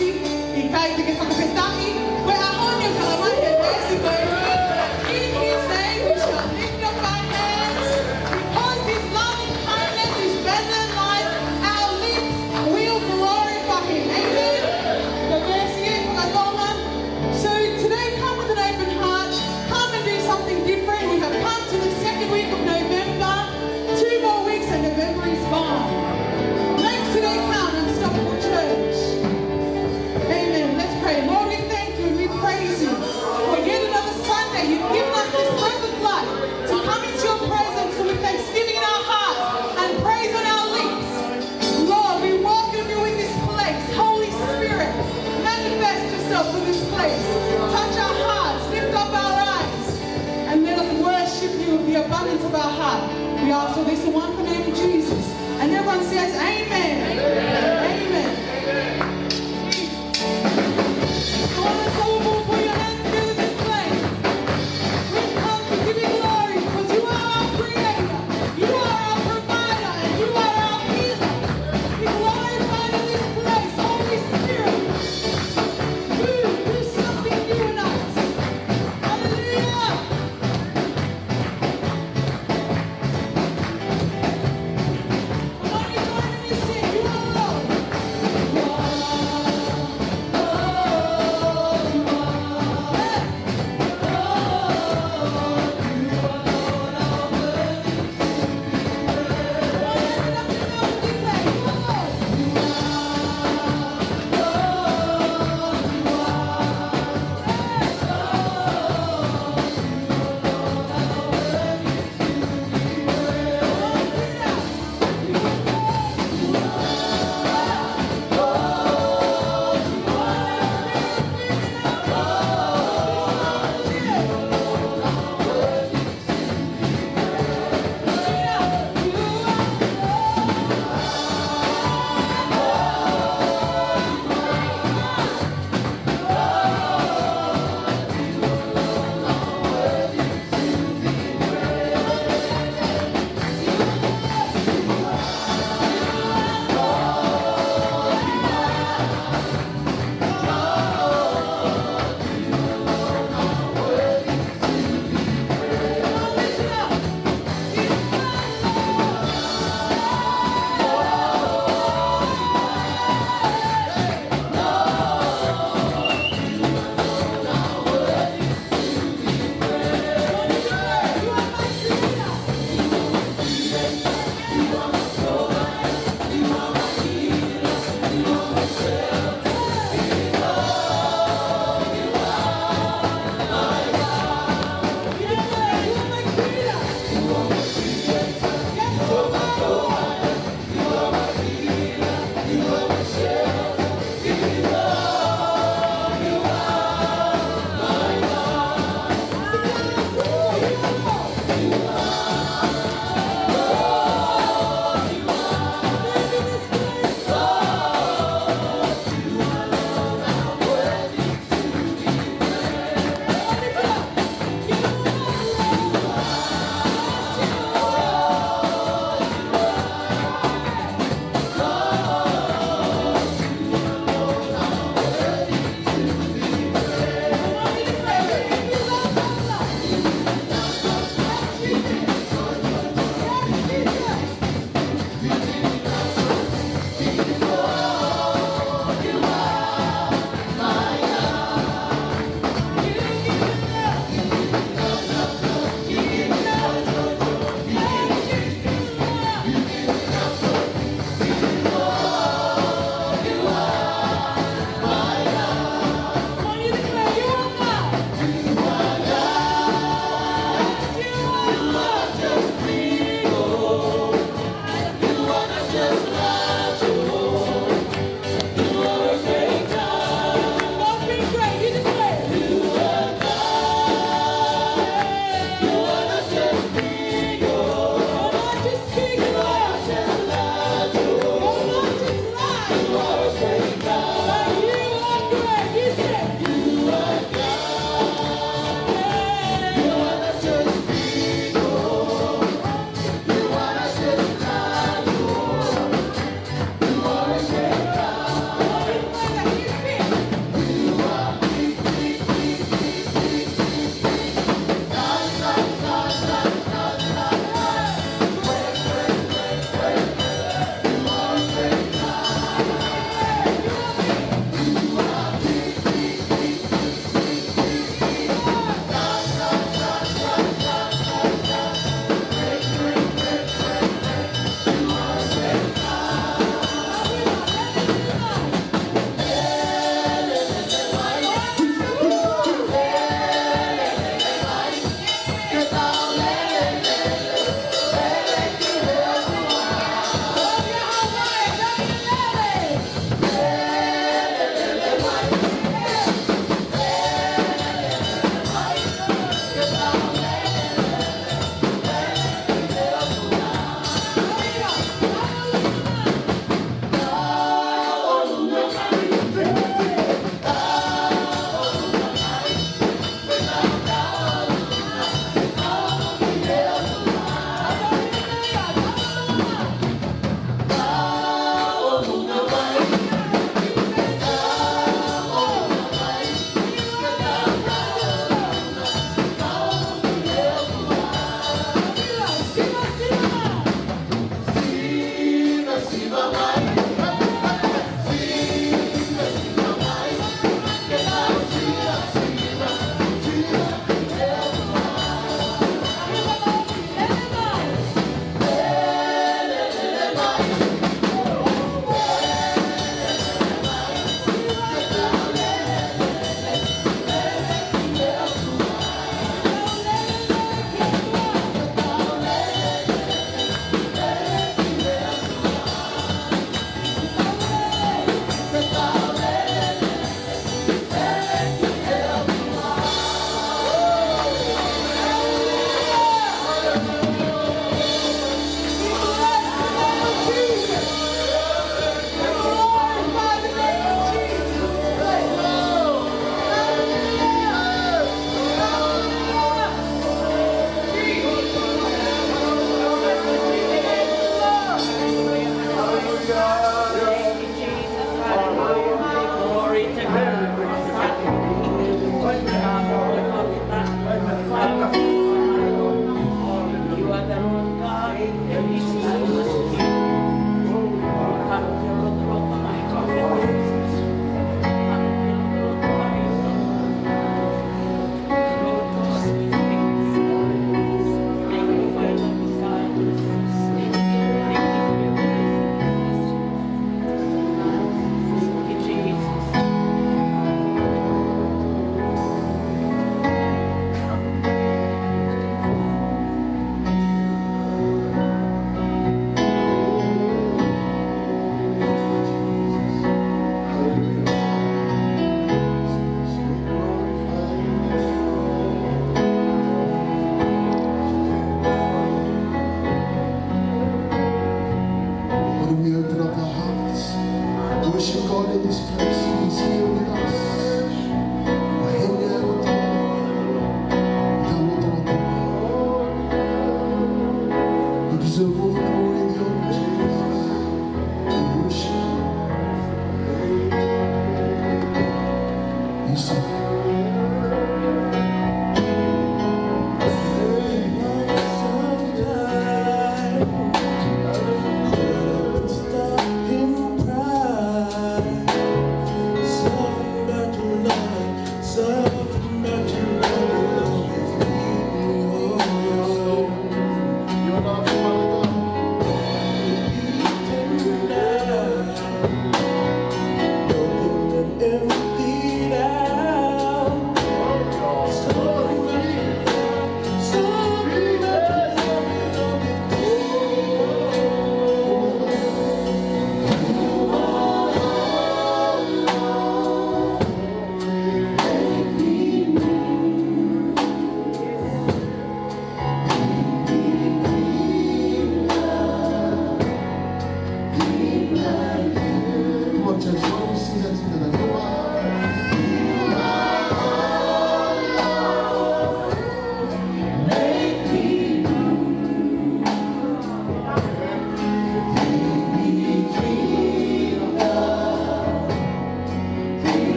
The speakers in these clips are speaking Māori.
Kasi, ikay tigil pagkapitaki, kaya ako niyo kalaman kay Mexico. In His name we shall lift up our hands, because His loving kindness is better than life, our lips will glorify Him. Amen? God bless you, pagkatoman. So today come with an open heart, come and do something different. We have come to the second week of November, 2 more weeks and November is gone. Make today count, Unstoppable Church. Amen. Let's pray.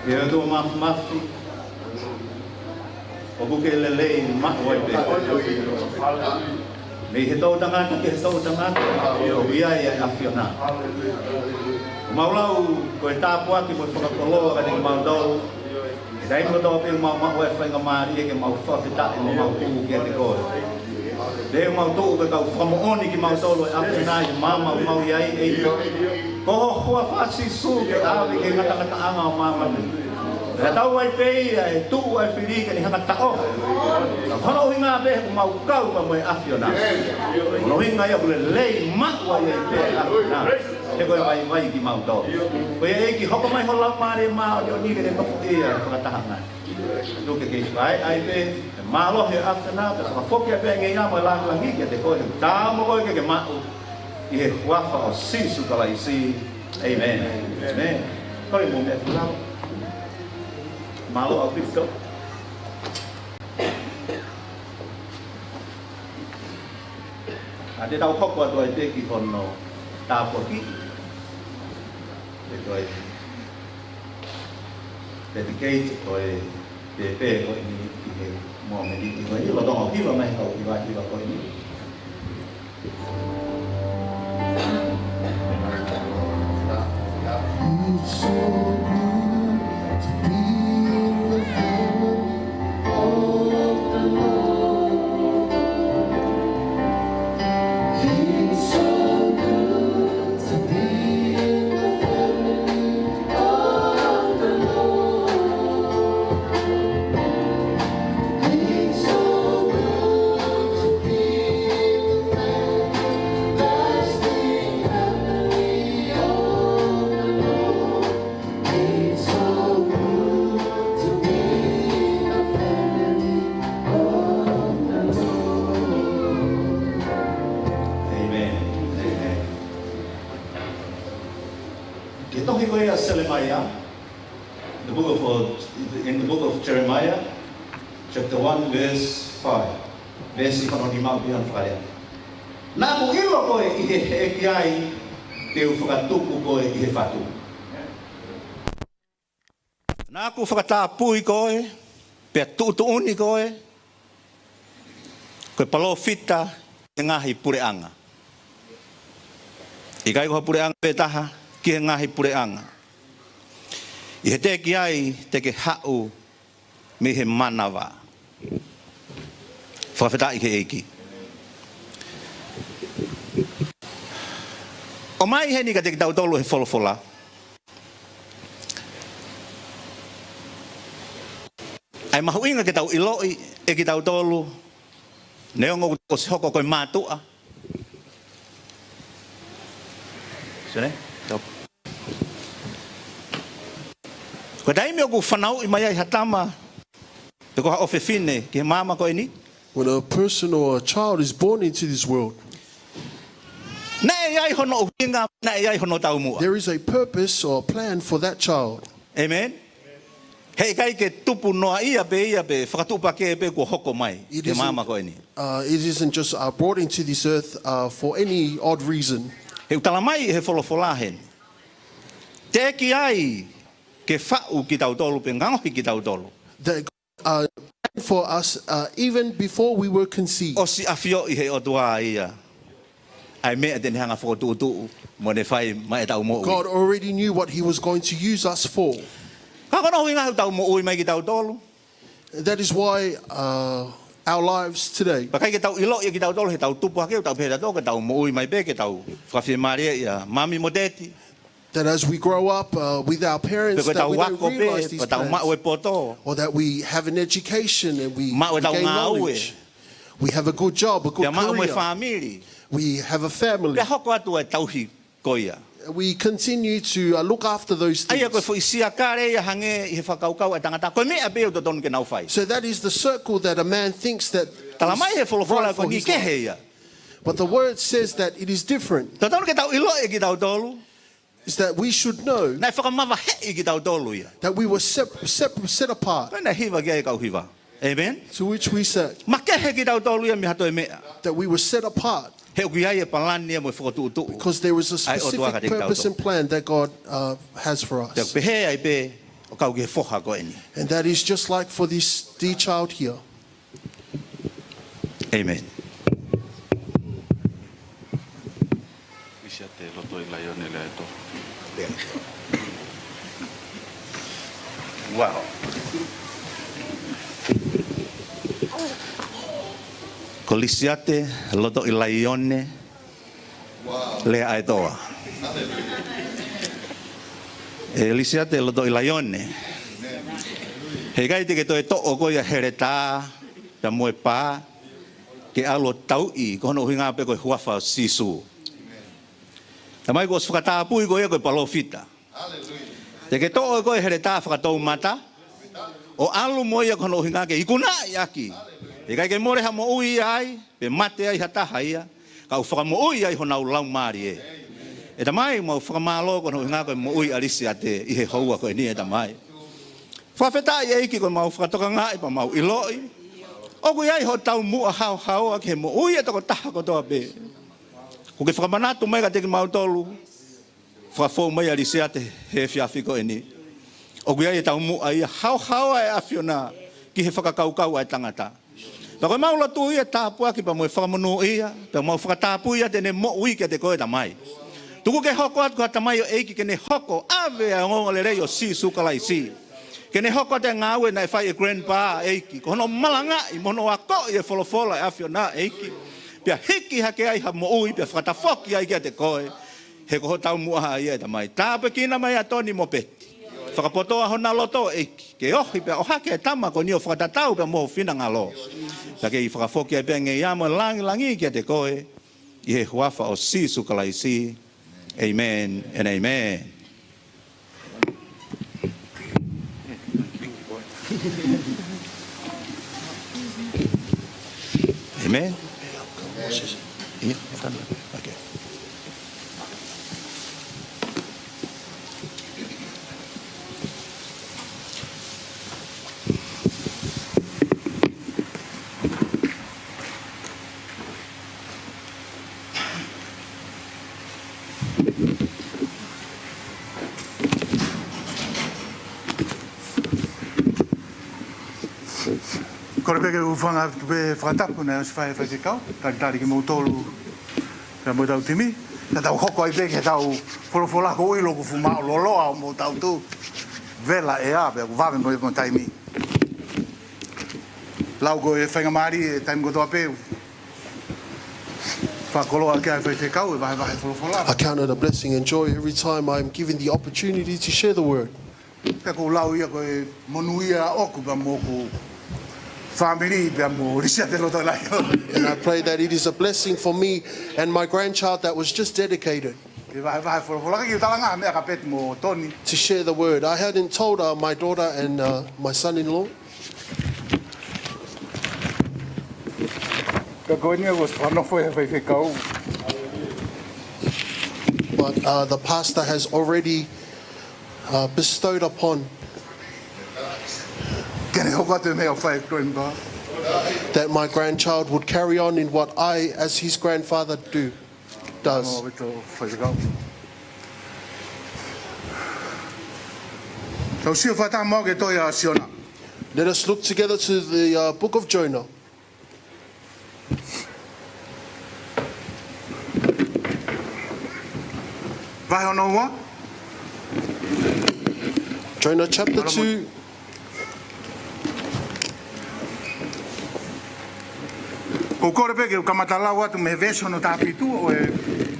Kia tō mafi. O buke lelei mahu ai pe. Me he tau tangata ke he tau tangata. O ia ia awhiona. Maulau koe tāpua ki mo whakakoloa ka te maudau. E dai mo tau pe mahu e whainga maari e ke mau whawhita e mo mau kuku ki a te koe. Leo mau tōu ka kau whamooni ki mau tolo e awhiona i mama o mau iai e ko hoa whasi su ke awe ke ngata anga o mamani. E tau ai peia e tuu ai whirika ni hanga ta'o. Kono hinga pe ko mau kau pa mo e awhiona. Kono hinga ia kule lei makua ia i pe awhiona. Te koe vai ki mau tō. Koe e ki hoko mai holau maare maa o ni ke te mafu ia whakatahanga. Tuke ke whai ai pe malo he awhiona. Ka whoki a pe ngai ngā mo e languangi ki a te koe. Tā mo koe ke mau. I he huafa o sisu kala i si. Amen. Amen. Koe mo me whulau. Malo au Cristo. Ade tau hoko atu ai te ki hono tāpua ki. Te toi dedicate toi te pē koe ni ki he mua me ni ki koe ni. Lo tonga kiwa mai kau kiwa koe ni. It's so good to be in the family of the Lord. It's so good to be in the family of the Lord. It's so good to be in the family, lasting family of the Lord. It's so good to be in the family of the Lord. Amen. Amen. Ke tohi koe a Selemiah, in the book of Jeremiah, chapter 1, verse 5. Verse ikono ni mau pihan whakarea. Nā mo ilo koe i he eki ai te u whakatuku koe i he whatu. Nā ku whakatāpui koe, pia tuutuuni koe, koe palo fita e ngahi pureanga. I kai koha pureanga petaha ki he ngahi pureanga. I he teki ai te ke hau me he manawa. Whawheta i ke eiki. O mai he ni ka te ki tau tolu he wholofola. Ai mahu inga ke tau iloi e ki tau tolu. Neongo ko si hoko koe mātua. Sene? Tau. Koe daimi o ku whanau i mai ai hatama. Te koha ofe fine ki he mama koe ni. When a person or a child is born into this world, Na e ai hono o hinga, na e ai hono tau mua. there is a purpose or plan for that child. Amen. Hei kai ke tupu noa ia pe whakatupa ke pe ko hoko mai. It Ke isn't- mama koe ni. It isn't just brought into this earth for any odd reason. He utala mai he wholofola hen. Te ki ai ke whau ki tau tolu pe ngangohi ki tau tolu. That God planned for us even before we were conceived. O si awhio i he otua ia. Ai mea tene hanga whakotuutu mo ne whai mai tau mo ui. God already knew what He was going to use us for. Ka kono hui ngahu tau mo ui mai ki tau tolu. That is why our lives today, Pa kai ke tau ilo i ki tau tolu he tau tupu hake tau pēta tō ke tau mo ui mai pe ke tau whawhia maria ia mami mo teti. that as we grow up with our Pe parents, koe that tau we don't wako realize pe, these pa tau plans, mau e poto. or that we have an education and we Mau e tau gain ngā ue. knowledge. We have a good job, a good Pia mau me career. whamiri. We have a family. Pia hoko atu e tauhi koia. We continue to look after those Aia koe things. fo isia kare ia hange i he whakaukau e tangata. Koe mea pe o to tonu ke nau whai. So that is the circle that a man thinks that Tala mai he is wholofola right ko for ni his ke life. he ia. But the word says that it is different. To tonu ke tau ilo e ki tau tolu. Is that we should know Nai whakamawa he i ki tau tolu ia. that we were set apart, Koe na hiva kia e kau hiva. Amen. to which we said Ma ke he ki tau tolu ia mi hato e mea. that we were set apart He uki ai e palani e mo e whakatuutu. because there was a Ai o tua ka specific te purpose tau and plan that God has for Te us. pe he ai pe o kau ke foha ko eni. And that is just like for this dear child here. Amen. Wow. Ko lisiate loto i laione le aetoa. E lisiate loto i laione. He kai te ke toi to'o ko ia hereta ta moe pa ke alo tau I kono hinga pe ko huafa sisu. Tamai ko whakatapui ko ia ko palofita. Te ke to'o ko hereta whakatou mata. O alo mo ia kono hinga ke ikuna yaki. E kai ke more ha mo ui ai, pe mate ai hataha ia. Ka u whaka mo ui ai hona u lau maari e. E tamai mo whaka malo kono hinga ko mo ui alisi ate I he houa ko e ni e tamai. Whawheta I eiki ko mau whakatoka ngai pa mau iloi. Oku iai ho tau mua hao hao a ke mo ui e toko taha ko toa pe. Ko ke whakamanatu mai ka teki mau tolu. Whakafou mai alisi ate he whiawhi ko e ni. Oku iai e tau mua ia hao hao e awhiona ki he whakakaukau ai tangata. Pa koe maula tu ia tāpua ki pa moe whakamunu ia, pa mau whakatapu ia tene mo ui ke te koe tamai. Tuku ke hoko atu ka tamai o eiki ke ne hoko ave a ngonga le rei o si sukalai si. Ke ne hoko te ngāwe na e whai e grandpa eiki, ko hono malanga I mono a ko I e wholofola e awhio na eiki. Pia hiki hake ai ha mo ui, pia whakatafoki ai ke te koe, he ko ho tau muaha ia e tamai. Tāpe kina mai a toni mo peti. Whakapotoa hona loto eiki, ke ohi pia ohake e tama ko ni o whakatatau pia moho whina ngalo. Ka ke I whakafoki ai pia nge iamo langi ke te koe, I he huafa o si sukalai si. Amen and amen. Amen. Yeah, okay. Kore peke ufanga pe whakatapu na os whai whai kau, tari ki mou tolu ka mo tau timi, ka tau hoko ai peke tau wholawholako uilo ku fumao loloa o mo tau tu, vela e a, pe ku vame mo taimi. Lau ko e whainga maari e taimi ko toa peu. Whakoloa ke ai whai kau e vahe wholawholako. I count it a blessing and joy every time I'm given the opportunity to share the word. Pe ko lau ia ko e monuia oku pa mo ku family pe mo risia te loto lai. And I pray that it is a blessing for me and my grandchild that was just dedicated Ke vahe wholawholako ki utalanga mea ka peti mo toni. to share the word. I hadn't told my daughter and my son-in-law, Ka koe ni was whanofo e whai kau. but the pastor has already bestowed upon Kene hoko atu mea o whai kroen ba. that my grandchild would carry on in what I, as his grandfather, does. Mo vito whai kau. Tau sio whata mau ke toi a siona. Let us look together to the book of Jonah. Vai ono ua? Jonah chapter 2, Ko kore peke u kamata lau atu me veso no tāpitu o e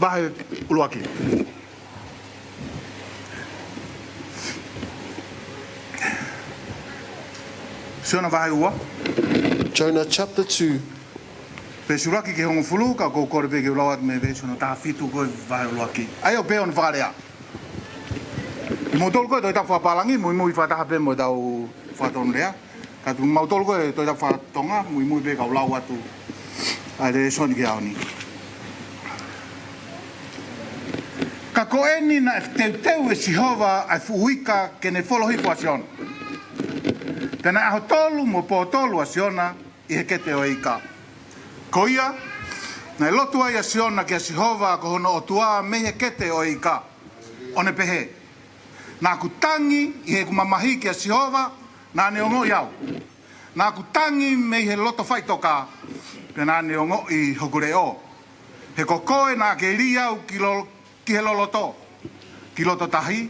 vahe uluaki. Siona vahe ua. Jonah chapter 2, Pe suraki ke hongo fulu ka ko kore peke u lau atu me veso no tāpitu ko e vahe uluaki. Ai o pe on whakarea. I mo tolu koe toi ta whapalangi, mui mui whataha pe mo tau whatonu rea. Ka tu mau tolu koe toi ta whatonga, mui mui pe ka u lau atu. Ai re soni ke aoni. Ka koeni na teuteu e Sihova ai fuhuika ke ne folohipo asiona. Tena aho tolu mo po tolu asiona I he kete o ika. Ko ia, na lotu ai asiona ke Sihova ko hono o tua me he kete o ika. One pehe. Nā ku tangi i he kumamahi ki a Sihova, nā ne ongo iau. Nā ku tangi me he loto whaitoka, pe nā ne ongo i hokure o. He kokoe nā ke ri au ki he loloto, ki loto tahi,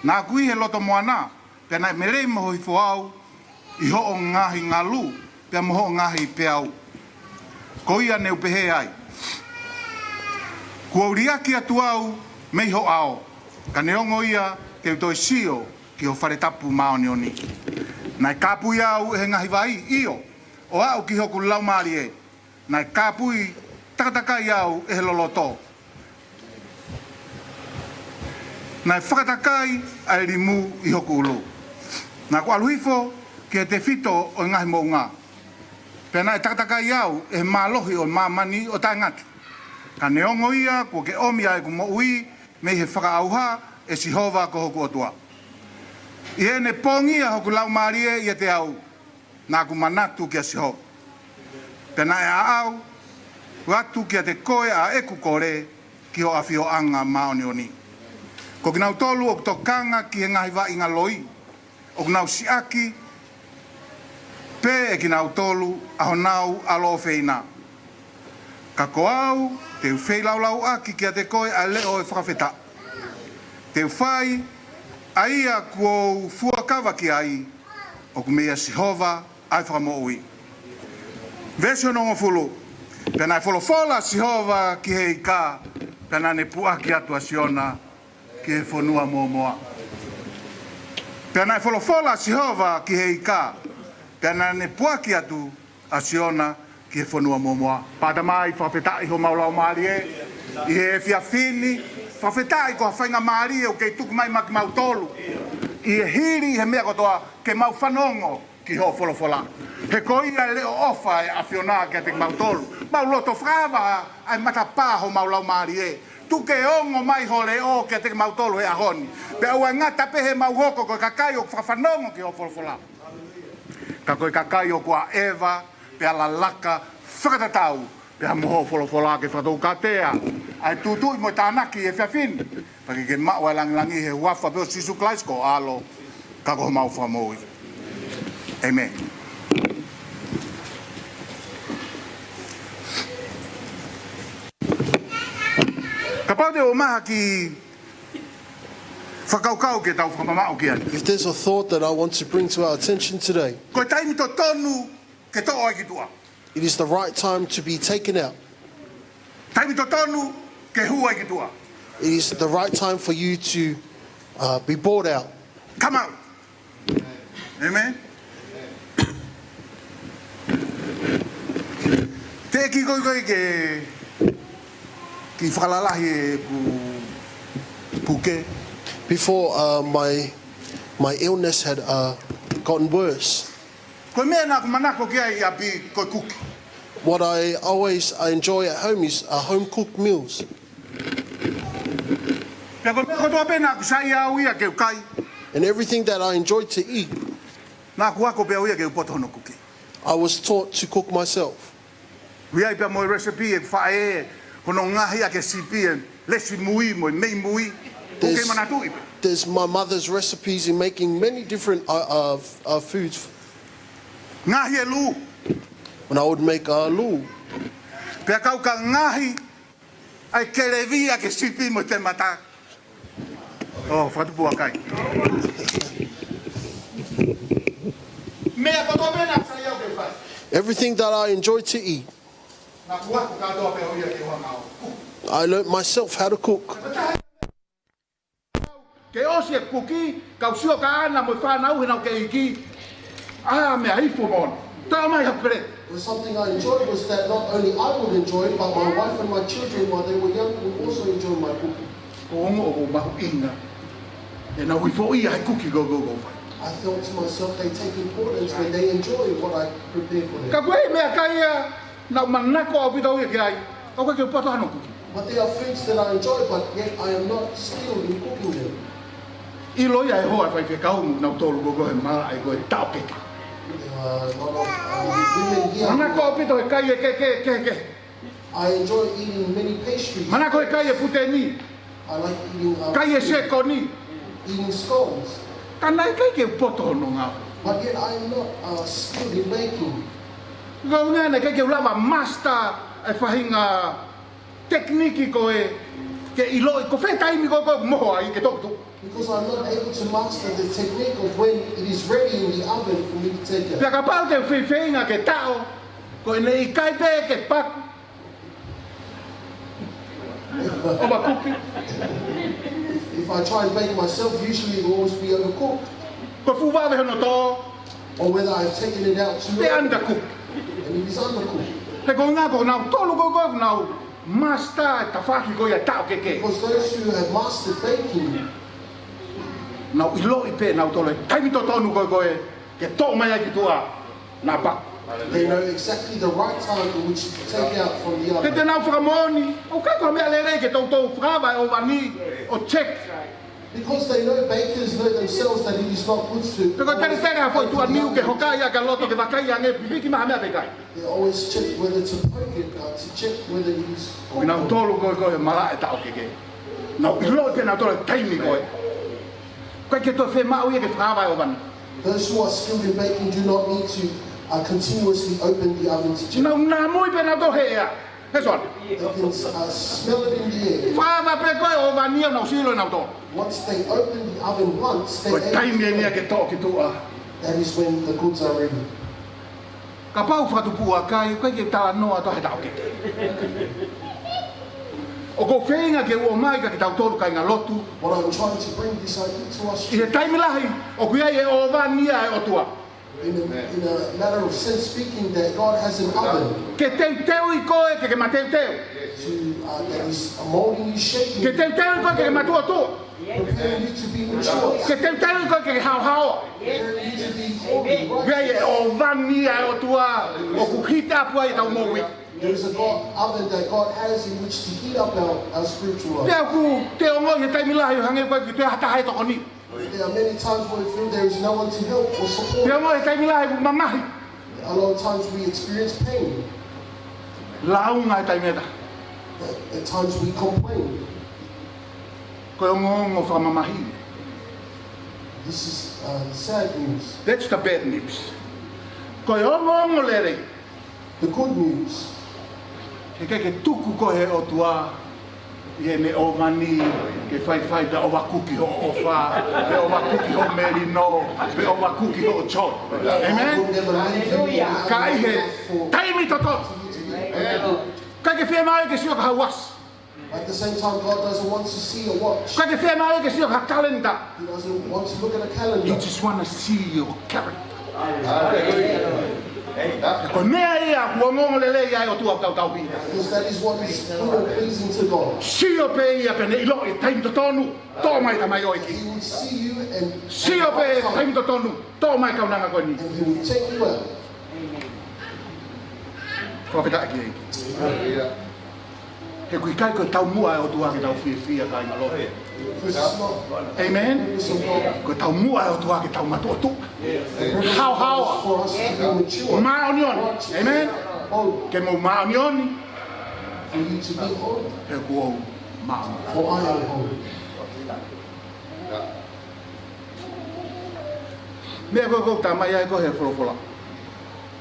nā kui he loto moana, pe nā merei moho i fuau, i ho o ngahi ngalu, pe moho o ngahi pe au. Ko ia ne upehe ai. Kua uriaki atu au, mei ho ao, ka ne ongo ia, te utoi sio ki ho wharetapu maoni oni. Nai kāpui au he ngahi vai io, o au ki hoku lau maari e. Nai kāpui takatakai au e he loloto. Nai whakatakai ai rimu i hoku ulu. Nā kua aluhifo ki he te whito o ngahi mo ngā. Pena e takatakai au e he mālohi o māmani o taingati. Ka neongo ia kua ke omi ai ku mo ui mei he whakaauha e Sihova ko hoku otua. I he ne pongi a hoku lau maarie i te au, nā ku manatu ki a Sihova. Pena e a au, watu ki a te koe a eku kore ki ho awhio anga maoni oni. Ko ki nau tolu o tokanga ki he ngahi wa inga loi, o ki nau siaki, pe e ki nau tolu a ho nau alo feina. Ka ko au, te uwhei lau aki ki a te koe a leo e whakawheta. Te uwhai, a ia kua fuakawa ki ai, o ku mea Sihova ai whakamoui. Vesio nongo fulu, pena e wholofola Sihova ki he ika, pena ne puaki atu a Siona ki he whanua moa. Pena e wholofola Sihova ki he ika, pena ne puaki atu a Siona ki he whanua moa. Pata mai whawhetai ho maulau maari e, i he whiawhini, whawhetai ko hawhainga maari e o kei tuku mai maki mau tolu. I he hiri he mea kotoa ke mau whanongo ki ho wholofola. He koia leo ofa e a whiona ki a te mau tolu. Mau loto whawa ai matapā ho maulau maari e. Tuke ongo mai ho leo ki a te mau tolu e ahoni. Pe au e ngata pehe mau hoko ko kakai o whanongo ki ho wholofola. Ka koe kakai o kua Eva, pe ala laka whakatatau, pe a moho wholofola ke whatou katea. Ai tūtui mo tānaki e whiawhini. Paki ke mau e langi he huafa peo Sisu Kleis ko alo, ka koho mau whamoui. Amen. Ka pau te o maha ki whakaukau ke tau whamamau ki ani. If there's a thought that I want to bring to our attention today, Koe taimi to tonu ke to oi ki tua. it is the right time to be taken out. Taimi to tonu ke hua ki tua. It is the right time for you to be brought out. Come out. Amen. Te ki koi ki whakalalahi e puke. Before my illness had gotten worse, Koe mea nā kumanako ki ai api koe kuki. what I enjoy at home is home cooked meals. Pea koe mea kotoa pe nā kusai au ia ke ukai. And everything that I enjoy to eat, Nā kuako pea uia ke upoto hono kuki. I was taught to cook myself. Wiai pea moi recipe e whae kono ngahi a ke sipi e lesi mui moi mei mui. Puke There's- manatui pe. There's my mother's recipes in making many different foods. Ngahi e lu. When I would make lu, Pea kau ka ngahi ai kerevi a ke sipi mo te mata. Oh, whatupu a kai. Mea kotoa pe nā kusai au ke ukai. everything that I enjoy to eat, Nā kuako katoa pe uia ke wangao. I learned myself how to cook. Ke osi e kuki, kau sio ka ana mo whanau hinau ke iki. Ah, mea hifu mon. Tā mai hapere. Something I enjoyed was that not only I would enjoy it, but my wife and my children, while they were young, would also enjoy my cooking. Ko ongo o mahu inga. E nā wifo ia he kuki go. I thought to myself, they take importance when they enjoy what I prepare for them. Ka koe mea kai ia, nā manako au pita uia ke ai. Kau koe ke upato hano kuki. But there are foods that I enjoy, but yet I am not skilled in cooking them. I loia e hoa whai whekau nau tolu gogo he maa e koe tau peka. There are a lot of women here. Manako au pita he kai e ke. I enjoy eating many pastries. Manako he kai e pute ni. I like eating Kai e seko ni. eating scones. Tanai kai ke poto no nga. But yet I am not skilled in baking. Ngau nga na kai ke lava master ai fahinga tekniki ko e ke ilo ko fe taimi ko mo ai ke tok. Because I'm not able to master the technique of when it is ready in the oven for me to take it. Pia kapal ke fe nga ke tao ko nei kai pe ke pak. O ba kuki. If I try and bake it myself, usually it will always be overcooked. Ko fu va ve no to Or whether I've taken it out too te early anda ku. and it is undercooked. He ko nga ko na tolu ko na master ta faki ko ya tao ke. Because those who have mastered baking, Na ilo ipe na tole taimi to tonu ko ke to mai ki tua na pa. they know exactly the right time in which to take out from the Ke oven. te na framoni o ka ko me alere ke to frava o vani o check. Because they know bakers know themselves that it is not good to. Pero tere tere foi tu amiu ke hokai ka loto ke vakai ange biki ma me bekai. They always check whether to poke it, to check whether it is. Ko na tolu ko mala ta o ke. Na ilo ipe na tole taimi ko. Ko ke to fe ma o ye ke frava o vani. Those who are skilled in baking do not need to continuously open the oven to check. Na mo ipe na to he ya. Eso. They can smell it in the air. Frava pe ko o vani na silo na to. Once they open the oven once, Ko they taimi ni ke to ki tua. that is when the goods are ready. Ka pau fatu pua kai ko ke ta no ato he ta o ke. O ko feinga ke o mai ka ki tau tolu kai nga lotu. What I'm trying to bring this idea to us I he taimi lahi o kuia e o vania e o tua. in a matter of sense speaking, that God has an oven Ke teu I koe ke mateu teu. to that is molding you, shaping Ke you, teu koe ke matua tu. preparing you to be mature, Ke teu koe ke hao hao. preparing you to be holy. Right? Kuia e o vania e o tua. O kuhita apua I tau moui. There is a God oven that God has in which to heat up our spiritual life. Pea ku te o ngoi he taimi lahi o hange koe ki te hata hai toko ni. There are many times where we feel there is no one to help or Te support. o ngoi he taimi lahi ku mamahi. A lot of times we experience pain. Launga he taimi eta. At times we complain. Koe o ngongo whamamahi. This is the sad news. That's the bad news. Koe o ngongo lere. The good news, He ke tuku koe o tua. Ie me o mani, ke whai pe o wakuki ho ofa, pe o wakuki ho merino, pe o wakuki ho chot. God Amen? will never leave you. Ka i he For taimi toto. Ka ke whea mai ke sio ka hawas. at the same time, God doesn't want to see a watch. Ka ke whea mai ke sio ka kalenda. He doesn't want to look at a You calendar. just want to see your character. Ko nea ia kua ngongo lele ia o tua tau tau pina. Because that is what is good and pleasing to God. Sio pe ia pe ne ilo i taimi totonu, tō mai tamai oiki. He will see you and Sio pe taimi totonu, tō mai kaunanga koe ni. and He will take you out. Profeta aki eiki. He kui kai koe tau mua e o tua ki tau fia kai ngalo. Because it's not Amen? purpose of God Koe tau mua e o tua ki tau matua tu. Hau hau. for us to be mature. Maonioni. Amen? Holy. Ke mo maonioni. For you to be holy. He kuo maonioni. For I am holy. Mea koe koe tamai ai koe he wholofola.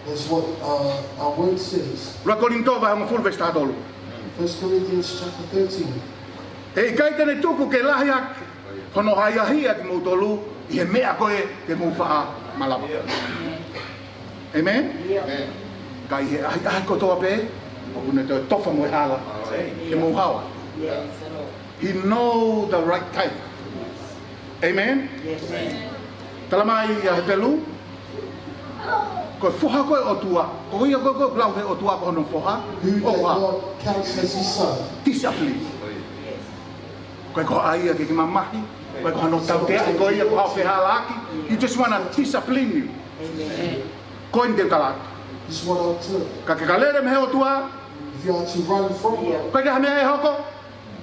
That's what our word says. Rua korinto vai mo full vesta tolu. 1 Corinthians chapter 13. E kai tene tuku ke lahi ak. Hono hai ahi ak mo tolu. I he mea koe ke mo wha malama. Amen? Kai he ahi ahi kotoa pe. O kune te tofa mo e hala. Ke mo hawa. He know the right time. Amen? Talamai ia he pelu. Ko foha koe o tua. Ko ia koe koe blau he o tua ko hono foha. Who that O ha. God counts as His son. Discipline. Koe ko aia ke mamahi. Koe ko hono tau te ai koe ia ko hao wheha laki. You just want to discipline you. Koe ni te talaki. This is what I'll tell. Ka ke kalere me he o tua. If you are to run from God Koe ke hamea e hoko.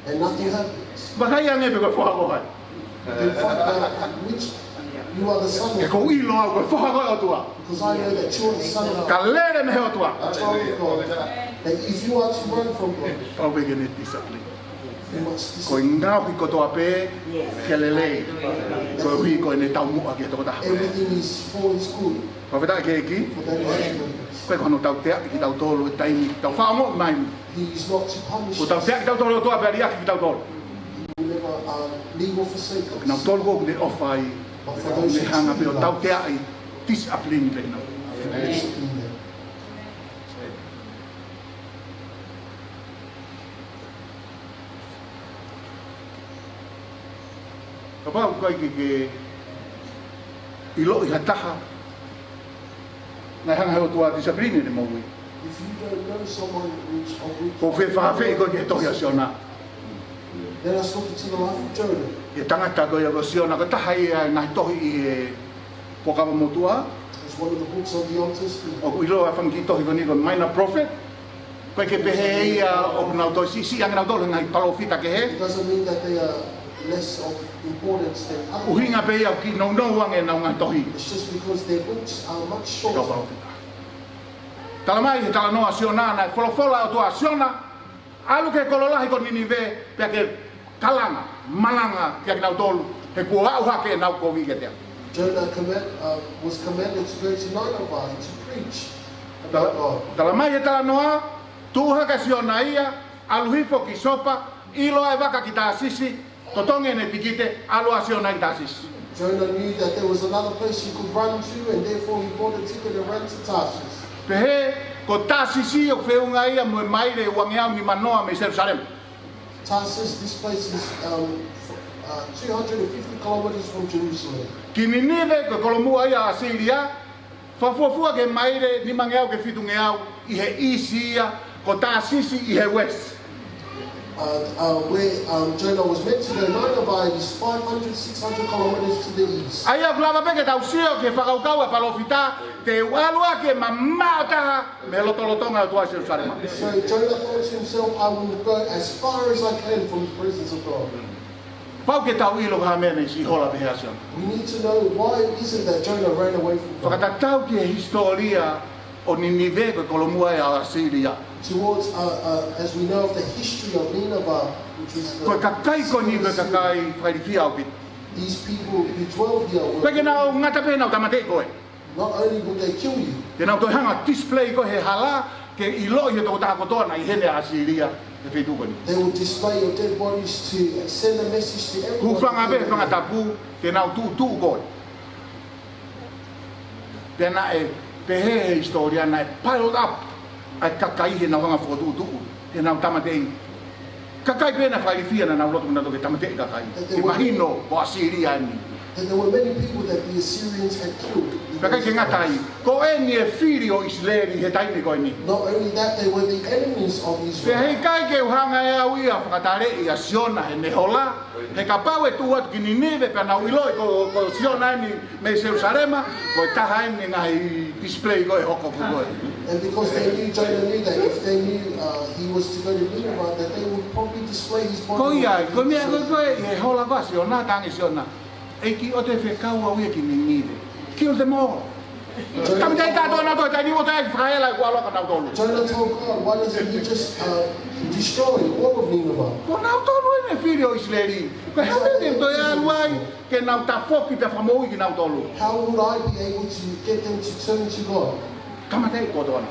and nothing happens, Wakai ia ngepe koe foha koe hai. then find out which you are the son Ke of ko God. ilo au koe foha koe o tua. Because I know that you're the son of God, Kalere me he o tua. a child of God. That if you are to run from God, Pau ke ne discipline. He must Ko ngau ki kotoa pe, ke lelei. Ko hui ko ne tau mua ki toko taha. everything is for his good. Ko whetā ke eki, For that is his purpose. koe kono tau tea ki tau tolu e taimi, tau whaongo mai. He is not to punish Ko tau us. tea ki tau tolu o toa pe ariaki ki tau tolu. He will never leave or forsake Nau us. tolu ko ne ofai, But for those ne who hanga pe o truly tau love, tea i discipline pe nau. discipline them. Ka pau koe ke ilo i hataha. Nai hanga heo tua discipline ne maui. If you don't know someone which Ko whe whawhi koe ke tohi a siona. then let's look into the life of Jonah. E tangata koe a ko siona, ka taha i nai tohi i e pokawa motua. It's one of the books of the Old Testament. O ku ilo a whangi tohi ko ni ko minor prophet. Koe ke pehe ia o nau toi si ang nau tolu ngai palo fita ke he. It doesn't mean that they are less of importance than others. Uhinga pe ia ki nau nau ang e nau ngai tohi. It's just because their books are much Tau shorter. palo fita. Tala mai he tala noa siona na folofola o tua siona. Alu ke kololahi ko Ninive pe ke kalanga, malanga kia ki nau tolu. He kua au hake nau kovi ke tea. Jonah was commanded to go to Nineveh to preach about God. Tala mai he tala noa, tuha ka siona ia, aluhifo ki sopa, ilo ai waka ki tāsisi, totonge ne tikite, alu a siona ki tāsisi. Jonah knew that there was another place he could run to, and therefore he bought a ticket and ran to Tarshish. Pehe, ko tāsisi o whiunga ia mo maire wangeau ni manoa me Jerusalem. Tarsus, this place is 250 kilometers from Jerusalem. Ki Ninive, ko kolomua ia Asiria, whafuafua ke maire ni mangeau ke fitungeau, i he isi ia, ko tāsisi i he west. Where Jonah was meant to go, Nineveh is 500, 600 kilometers to the east. Ai au lava peke tau sio ke whakaukau e palofita, te walua ke mamao taha, me lotolotonga o tua Jerusalem. So Jonah thought to himself, I will go as far as I can from the presence of God. Pau ke tau ilo ka mene si hola pehe asion. We need to know why is it that Jonah ran away from God. Whakatatau ki e historia o Ninive ko kolomua e a Asiria. Towards, as we know of the history of Nineveh, which was Ko kakai ko ni ko kakai whairifia au pit. these people who dwell here, Peke nau ngata pe nau tamatei koe. not only would they kill you, Te nau toi hanga display ko he hala ke ilo i he toko taha kotoa na i hene a Asiria e whetu ko ni. they would display your dead bodies to send a message to everyone. Hufanga be whangatapu te nau tu koe. Tēnā e pehe he historia na e piled up ai kakai he nau hanga whotu he nau tamatei. Kakai pēna whairifia na nau lotu na toke tamatei kakai. Ke mahino o Asiria ni. And there were many people that the Assyrians had killed. Kakai ke ngatai, ko e ni e whiri o Israeli he taimi koe ni. Not only that, they were the enemies of Pe Israel. hei kai ke uhanga e au ia whakatare i a Siona he nehola. He ka pau e tu atu ki Ninive pe nau iloi ko Siona ni me Jerusalema. Ko e taha e ni ngai display koe hoko koe. And because they knew, Jonah knew that if they knew he was to go to Nineveh, that they would probably display his Ko body. ia, ko mea koe i he hola wa Siona, tangi Siona. E ki o te whekau au ia ki Ninive. Kill them all. Tam tei tātou nā toi, tai ni o te eki whakaela i kua loka nau tolu. Jonah told God, why doesn't he just destroy all of Nineveh? Ko nau tolu e me whiri o Israeli. Ko hea me te toi aluai ke nau ta whoki te whamoi ki nau tolu. How would I be able to get them to turn to God? Tamatei kotoana.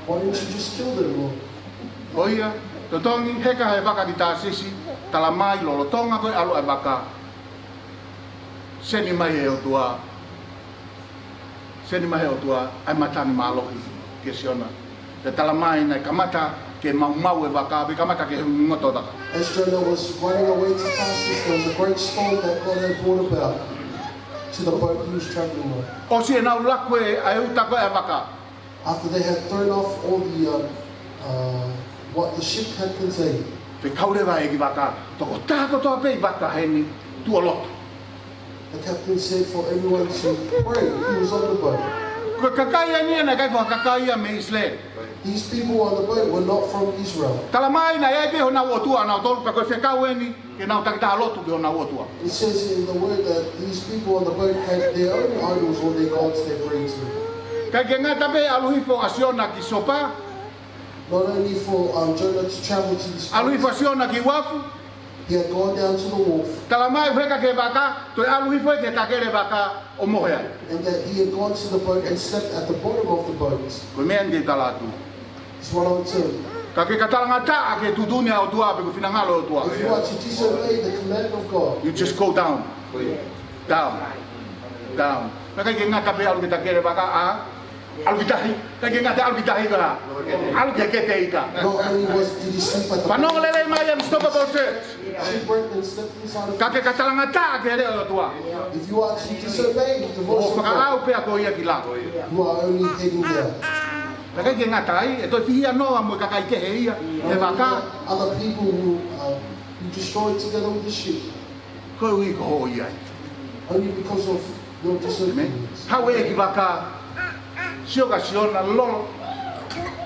Why don't you just kill them, Lord? O ia, to tongi heka he waka ki Tāsisi, tala mai lolotonga koe alu e waka. Seni mai he o tua. Seni mai he o tua, ai matani mālohi ke Siona. Te tala mai nei kamata ke mau e waka, be kamata ke ngoto taka. As Jonah was running away to Tarsus, there was a great storm that God had brought about to the boat he was traveling on. O si e nau lakwe ai uta koe e waka. After they had thrown off all the what the ship had contained, Pe kaurewa e ki waka, toko tāko toa pei waka he ni tua loto. the captain said for everyone to pray who was on the boat. Ko kakaia ni na kai ko kakaia me Israel. These people on the boat were not from Israel. Tala mai na ia pe hona otua na tolu pa ko whekau e ni ke nau takita lotu ke hona otua. It says in the word that these people on the boat had their own idols or their gods they prayed to. Kai ke ngata pe aluhifo a Siona ki sopa, Not only for Jonah to travel to this aluhifo a place, Siona ki wafu, He had gone down to the wharf, Tala mai wheka ke waka, toi alu hi fwoi ke takere waka o mohe ai. and that he had gone to the boat and slept at the bottom of the boat. Koe mea ndi tala atu. That's what I would tell you. Ka ke katalanga ta ke tutuni au tua pe ku finangalo o tua. If you are to disobey the command of God, You just go down. Down. Down. Na kai ke ngata pe alu ke takere waka a. Alu kitahi. Kai ke ngata alu kitahi ka. Alu ke kete ika. not only did he sleep at the Panong bottom, lele mai Unstoppable Church. he went and slept inside of Ka ke katalanga ta ke re o tua. If you are to disobey the O voice of God, whakaau pe a ko ia ki la. you are only heading down. Na kai ke ngata ai, e toi fihia noa mo kakai ke he ia. He waka. Other people who destroyed together with the ship, Koe ui ko ho ia. only because of your Amen. disobedience. Hau e ki waka. Sio ka siona lolo.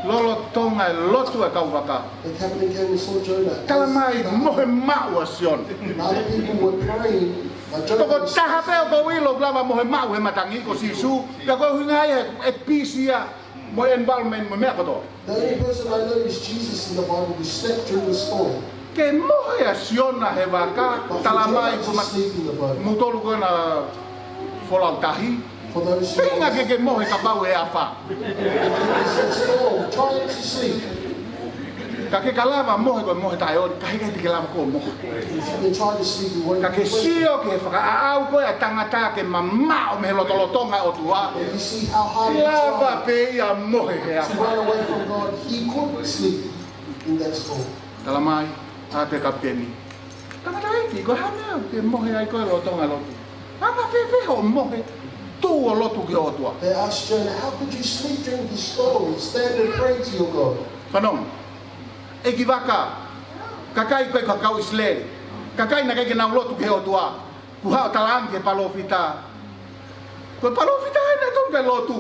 Lolo tonga e lotu e kau waka. The captain came and saw Jonah. Tala mai mohe mau a siona. Other people were praying, but Jonah Toko was taha pe o ko wilo glava mohe mau he matangi ko sisu. Ka ko hinga e pisia mo environment mo mea koto. the only person I know is Jesus in the Bible who slept during the storm. Ke mohe a siona he waka. But for Tala mai Jonah ko to ma sleep in the boat, mutolu ko na folau tahi. for those who Pinga ke mohe ka pau e afa. it's a storm, trying to sleep. Ka ke kalava mohe ko mohe tai ori. Ka hika te ke lava ko mohe. If you can try to sleep, you won't Ka ke be wakeful. sio ke whakaau koe a tangata ke mamao me lotolotonga o tua. But you see how hard he Lava tried pe ia mohe he to a. run away from God. He couldn't sleep in that storm. Tala mai, a te kapteni. Tangata eki, ko hamea ke mohe ai koe lotonga lotu. Anga whewhe o mohe, tū o lotu ki o tua. They asked Jonah, how could you sleep during the storm? Stand and pray to your God. Whanong, eki waka, kakai koe kakau Islere. Kakai na kei nau lotu ki o tua. Kuhao talang ke palofita. Koe palofita ai na tonga lotu.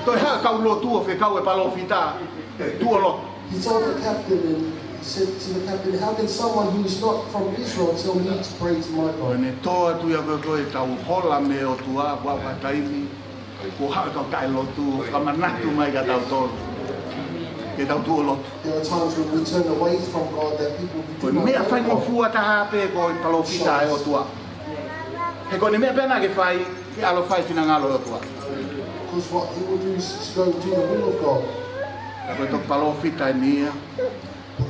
Toi hao kau lotu o whekau e palofita. Tu o lotu. He told the captain, and he said to the captain, how can someone who is not from Israel tell me to pray to my Koe God? ne toa tu ia koe koe tau hola me o tua kua taimi. Ko hao kau kai lotu, kamanatu mai ka tau tolu. Ke tau tu o lotu. There are times when we turn away from God that people who Koe do not mea whai know mo God. fua taha pe koe palofita e o tua. He koe ne mea pena ke whai, ke alo whai whina ngalo o tua. Because what he will do is to go and do the will of God. Ka koe tok palofita e nia.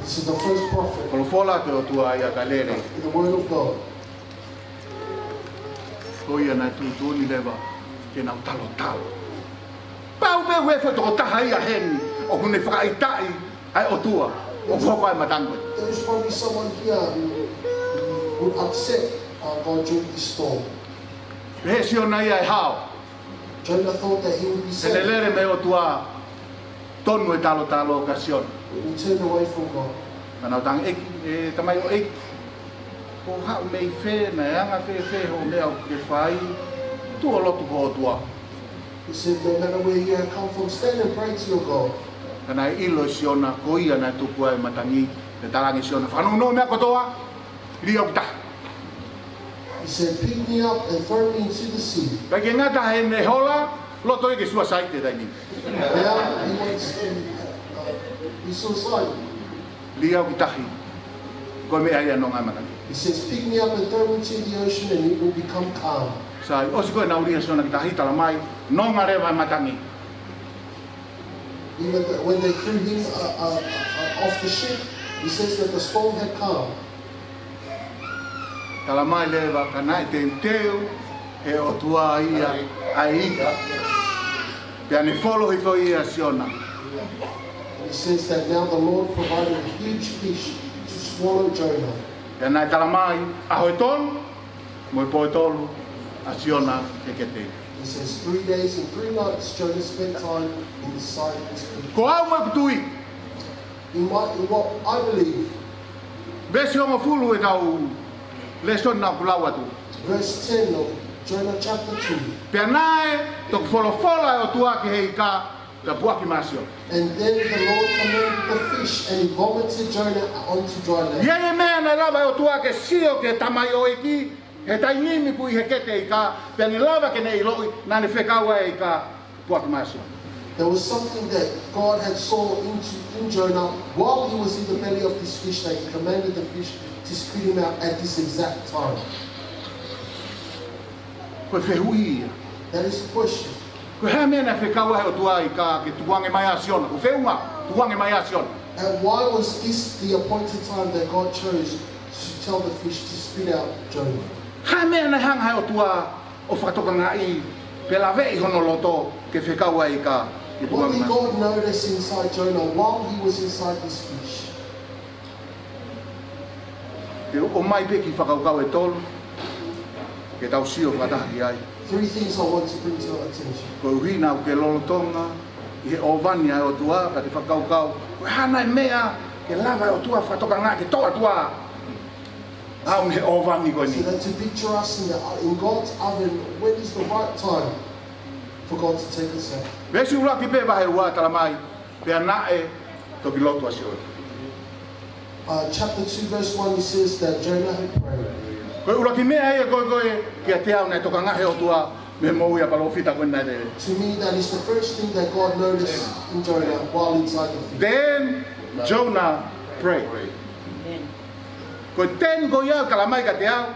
This is the first prophet Kolofola te o tua ia ka lere. in the word of God. Ko ia nai tūtūni lewa, ke nau talo talo. Pau pe ue whai toko taha ia heni, o kune whakaitai ai o tua, o koko ai matangwe. There is probably someone here who would upset God during this storm. He sio na ia e hao, Jonah thought that he would be he saved, lere me o tua, tonu e talo talo ka sion. but he turned away from God. Ka nau tang eki, e tamai o eki. Ko hao mei whe, na anga whe ho mea o ke whai, tu o lotu ko o tua. He said, no matter where you have come from, stand and pray to your God. Ka nai ilo siona, ko ia nai tuku ai matangi, te tarangi siona. Whanau no mea kotoa, ria o taha. He said, pick me up and throw me into the sea. Ka ke ngata he ne hola, loto e ke suicide te taini. Now he wants to be suicidal. Lia o ki tahi, ko mea ia no ngai matangi. He says, pick me up and throw me into the ocean and it will become calm. Sai, o si koe na uria siona ki tahi tala mai, no ngā rewa matangi. Even when they threw him off the ship, he says that the storm had calmed. Tala mai lewa ka nai te teu, he o tua ia ai ika. Pea ne folo hi fo ia siona. And he says that now the Lord provided a huge fish to swallow Jonah. Pea nai tala mai, a hoi tonu, mo i poe tolu, a siona e ke te. He says 3 days and 3 nights Jonah spent time in the sight of his people. Ko au mo kutui, In what I believe, vesi ongo fulu e tau, le sona ku lau atu. verse 10 of Jonah chapter 2. Pea nae, toku folofola e o tua ki hei ka, ka puaki masio. And then the Lord commanded the fish and he vomited Jonah onto dry land. Ia e mea na lava e o tua ke sio ke tamai o eki, he tai nimi pui he kete i ka, pea ni lava ke nei loi, na ne whekaua e i ka puaki masio. There was something that God had saw in Jonah while he was in the belly of this fish that he commanded the fish to spit him out at this exact time. Koe whehui ia. That is the question. Koe hea mea na whekau ahe o tua i ka ke tuange mai asiona. Koe wheunga, tuange mai asiona. And why was this the appointed time that God chose to tell the fish to spit out Jonah? Hea mea na hang hai o tua o whakatoka ngā i pelawe i hono loto ke whekau ai ka ke What tuange did mai. God notice inside Jonah while he was inside this fish? Te o mai pe ki whakaukau e tolu, ke tau sio whakataki ai. 3 things I want to bring to our attention. Ko hina o ke lolotonga, i he ovani ai o tua, ka te whakaukau. Koe hana e mea, ke lava o tua whatoka ngā ke toa tua. Au he ovani koe So ni. that to picture us in God's oven, when is the right time for God to take us out? Vesi ura ki pe vahe ua tala mai, pe ana e toki lotu asio. Chapter 2 verse 1 it says that Jonah had prayed. Koe ura ki mea e koe ki a te au nei toka ngahe o tua, me mou ia palo fita koe nei te. To me that is the first thing that God noticed in Jonah while inside the fish. Then Jonah prayed. Koe ten ko iau kalamai ka te au,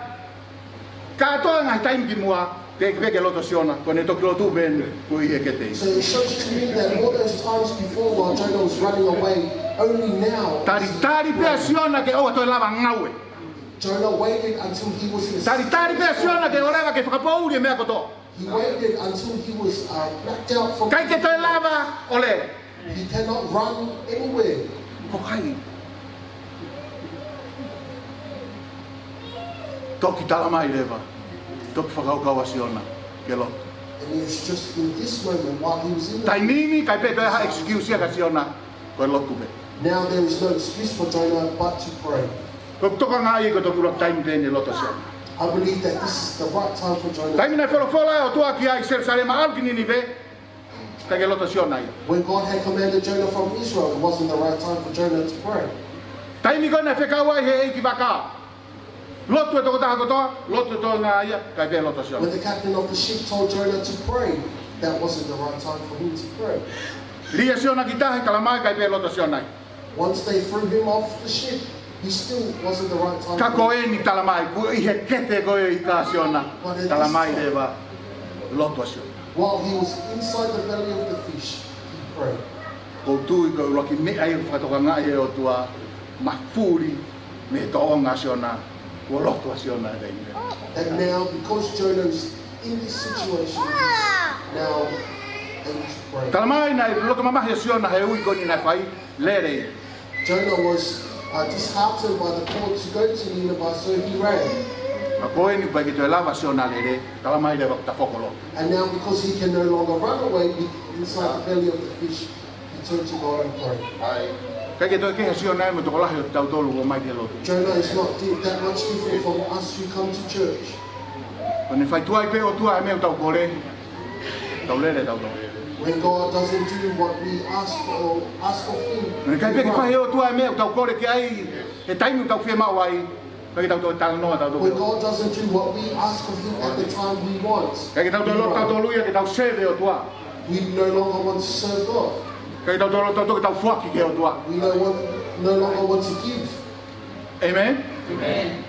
ka atoa ngai taimi ki mua, te veke loto siona, koe ne toki lotu ben, koe i he ke te. So it shows to me that all those times before while Jonah was running away, only now Tari pea siona ke oa toi lava ngaue. Jonah waited until he was in Tari pea siona ke oreva ke whakapouri e mea koto. He waited until he was blacked out from. Kai ke toi lava, ole. He cannot run anywhere. Ko kai. Toki tala mai rewa. Toki whakaukau asiona ke loto. And it was just in this moment while he was in Tai the nini kai pe toi ha excuse ia ka siona, koe lotu be. now there is no excuse for Jonah but to pray. Ko toka ngā i ko toki ura taimi tēne loto siona. I believe that this is the right time for Jonah. Taimi nei wholofola o tua ki ai Jerusalema au ki Ninive, kai ke loto siona ia. When God had commanded Jonah from Israel, it wasn't the right time for Jonah to pray. Taimi koe nei whekau ai he eiki waka. Lotu e toko taha kotoa, lotu e toko ngā ia, kai pe loto siona. When the captain of the ship told Jonah to pray, that wasn't the right time for him to pray. Ria siona ki tahi kalamai kai pe loto siona. Once they threw him off the ship, he still wasn't the right time Ka for koe ni talamai, ku i he kete koe i ka siona, talamai rewa, loto siona. While he was inside the belly of the fish, he prayed. Ko tui ko roki me ai whatoka ngā e o tua, mafuri, me to o ngā siona, ko loto siona e reine. And now, because Jonah's in this situation, he's now able to pray. Talamai nei, loto mamahi a siona he ui koni nei whai, lere. Jonah was disheartened by the call to go to Nineveh, so he ran. Ma koe ni pai ki te lava siona lere, talamai rewa ta whokolo. And now, because he can no longer run away inside the belly of the fish, he turned to God and prayed. Kai ke toi kehe siona e mo toko lahi o tau tolu o mai te loto. Jonah is not that much different from us who come to church. O ne whai tuai pe o tua e mea tau kore, tau lere tau tau. When God doesn't do what we ask of him, Ne kai pe ki whai o tua e mea tau kore ki ai, he taimi tau whia mau ai, kai ke tau tau tala noa tau when tau. God doesn't do what we ask of him at the time we want, Kai ke tau tau lo tau tolu ia ke tau seve o tua. we no longer want to serve God. Kai tau tau tau tau fuaki ke o tua. We no longer want to give. Amen? Amen.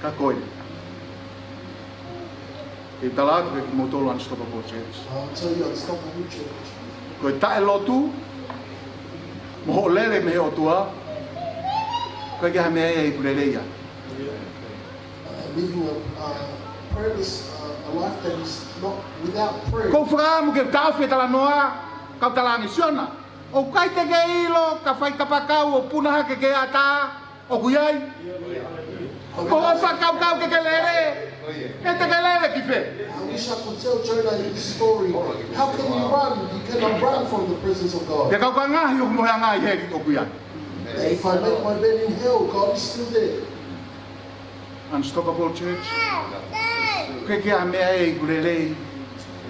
Ka koe. E tala atu ke ki motolo an stopa po church. I'll tell you, unstoppable church. Koe tae lotu, mo ho lele me o tua, koe ke ha mea e i kurereia. Living a prayerless a life that is not without prayer. Kou whakaamu ke tau whi tala noa, kau tala angi siona. O kai te ke ilo, ka whai kapakau o punaha ke ke ata, o kuiai. O whakau kau ke ke lere, e te ke lere ki whe. I wish I could tell Jonah this story. How can you run? You cannot run from the presence of God. Te kau ka ngahi o mohe ngai heri o kuiai. If I make my bed in hell, God is still there. Unstoppable Church. Ke ke a mea e kurerei,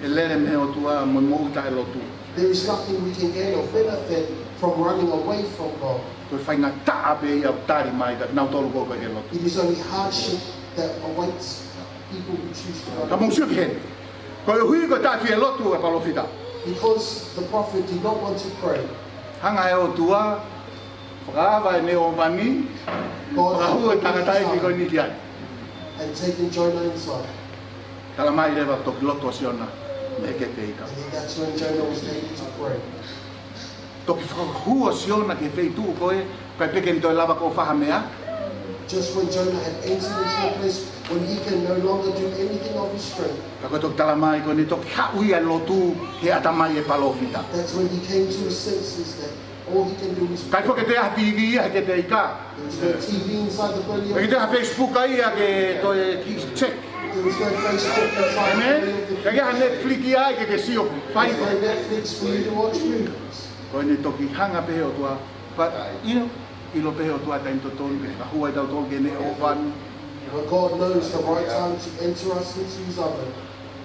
e lere me o tua, mo mo uta e lotu. There is nothing we can gain or benefit from running away from God. Koe whai ngā taa pe i au tari mai, ka nau tolu kō koe ke lotu. It is only hardship that awaits people who choose to Ka run. mō siu ki he. Ko hui ko ta fie lotu e palofita. Because the prophet did not want to pray, Hanga e o tua. Whakawa e ne o mani. God Whakahua had tangatai ki ko opened ni his ki ai. heart and taken Jonah inside. Kala mai lewa toki lotu o siona. Me ke te ika. And then that's when Jonah was able to pray. Toki whakahua siona ke wheitu koe. Kai peke ni toi lava ko whaha mea. Just when Jonah had entered into a place when he can no longer do anything of his strength, Ka koe toki tala mai ko ni toki haui ai lotu he atamai e palofita. that's when he came to his senses that all he can do is Kai whake te aha TV ia ke te ika. There was no TV inside the belly of Kai te aha Facebook ai a ke toi ki check. There was no Facebook inside the Amen. belly of the Kai aha Netflix ai ke sio There whai. was no Netflix for you to watch movies. Koe ni toki hanga pehe o tua. But, ilo pehe o tua taim to tonu. Ka hua i tau tolu ke ne o wanu. But God knows the right time to enter us into his oven.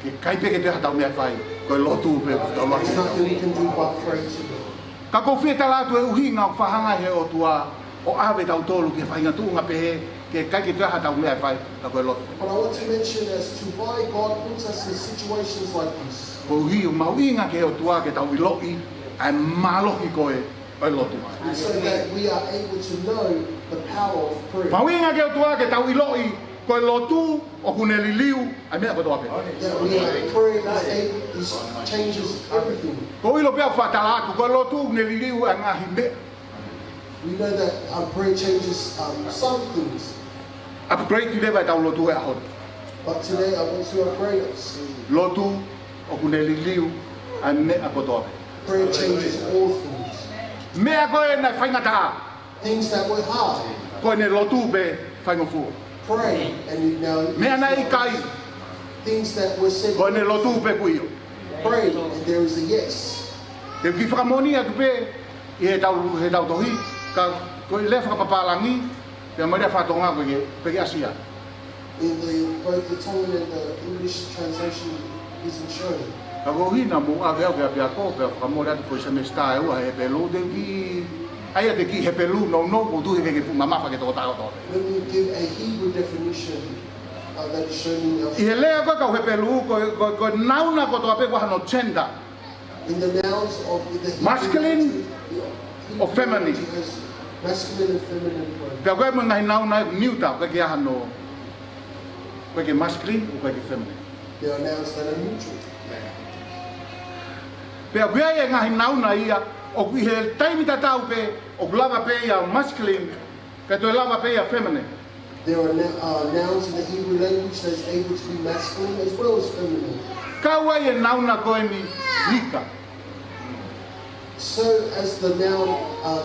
Ke kai peke te hatau mea whai. Koe lotu pe o There's laki. nothing we can do but pray to him. Ka ko whie talatu e uhinga o whahanga he o tua. O awe tau tolu ke whainga tuunga pehe. Ke kai ke te hatau mea whai. Ka koe lotu. But I want to mention as to why God puts us in situations like this. Ko uhi o mauinga ke o tua ke tau iloi. Ai malohi koe. Koe lotu. So that we are able to know the power of prayer. Mauinga ke o tua ke tau iloi. Koe lotu o kuneli liu. Ai mea koe toa pe. That we are praying is changes everything. Ko ilo pea whatalatu. Koe lotu kuneli liu a ngahi mea. We know that prayer changes some things. Upgrade tu lewa e tau lotu e ahon. But today I want to upgrade us. Lotu o kuneli liu a mea koe toa pe. Prayer changes all things. Mea koe na whaingata. Things that were hard. Koe ne lotu pe whaingofua. Pray and you know Mea na ikai. things that were said. Koe ne lotu pe kuio. Pray and there is a yes. Te ki whakamoni atu pe. I he tau tohi. Ka koe le whakapapalangi. Pea maria whatonga koe ke peke asia. In both the Tongan and the English translation isn't shown. Ka ko hina mo a vea vea pea ko. Pea whakamori atu koe se me sta e ua he pelu. Te ki... Aia te ki he pelu no ko tu he ke mamafa ke toko tau tau. When we give a Hebrew definition that is shown in I he lea koe kau he pelu. Koe nauna ko toa pe wahano gender. in the nouns of the Hebrew Masculine Hebrew or feminine? has masculine and feminine pronouns. Pea koe mo ngai nauna niuta. Koe ke aha no... Koe ke masculine o koe ke feminine. There are nouns that are neutral. Pea koe e ngahi nauna ia. O kui he taimita tau pe. O lava pe ia masculine. Ka toi lava pe ia feminine. There are nouns in the Hebrew language that is able to be masculine as well as feminine. Kaua e nauna koe ni hika. So as the noun,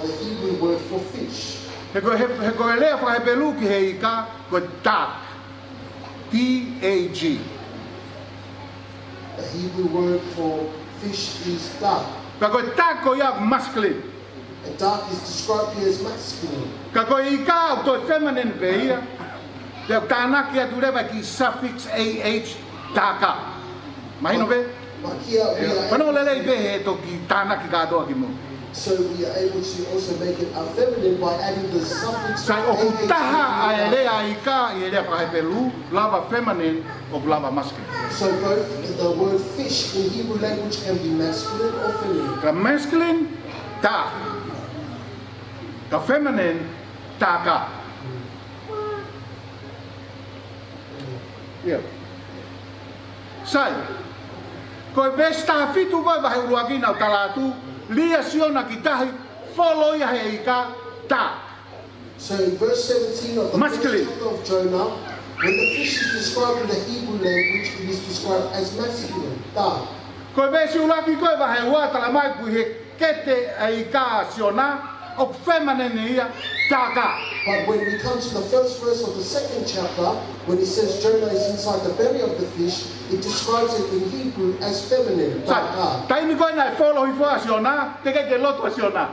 the Hebrew word for fish. He koe lea whakahepelu ki he ika. Koe tak. T-A-G. The Hebrew word for fish is dark. Ka koe tak ko ia masculine. And dark is described here as masculine. Ka koe ika o toi feminine pe ia. Te o tānaki atu rewa ki suffix AH taka. Mahino pe? But here we are Whanau able, lelei pe he toki tānaki kātoa ki mo. so we are able to also make it a feminine by adding the suffix Sai o ku taha a e AH. lea ika i e lea whakahepelu. Lava feminine o lava masculine. So both the word fish in Hebrew language can be masculine or feminine. Ka masculine, ta. Ka feminine, taka. Yeah. Sai. Koe vesta fitu koe vahe uruagina o talatu. Lia siona ki tahi. Follow ia he ika, ta. So in verse 17 of the Masculine. first chapter of Jonah, when the fish is described in the Hebrew language, it is described as masculine, dark. Koe vesi ulaki koe vahe ua talamai kui he kete e ika siona. O feminine ia, taka. But when we come to the first verse of the second chapter, when it says Jonah is inside the belly of the fish, it describes it in Hebrew as feminine, Sai, dark. taimi koe nai follow i fua siona, te ke loto siona.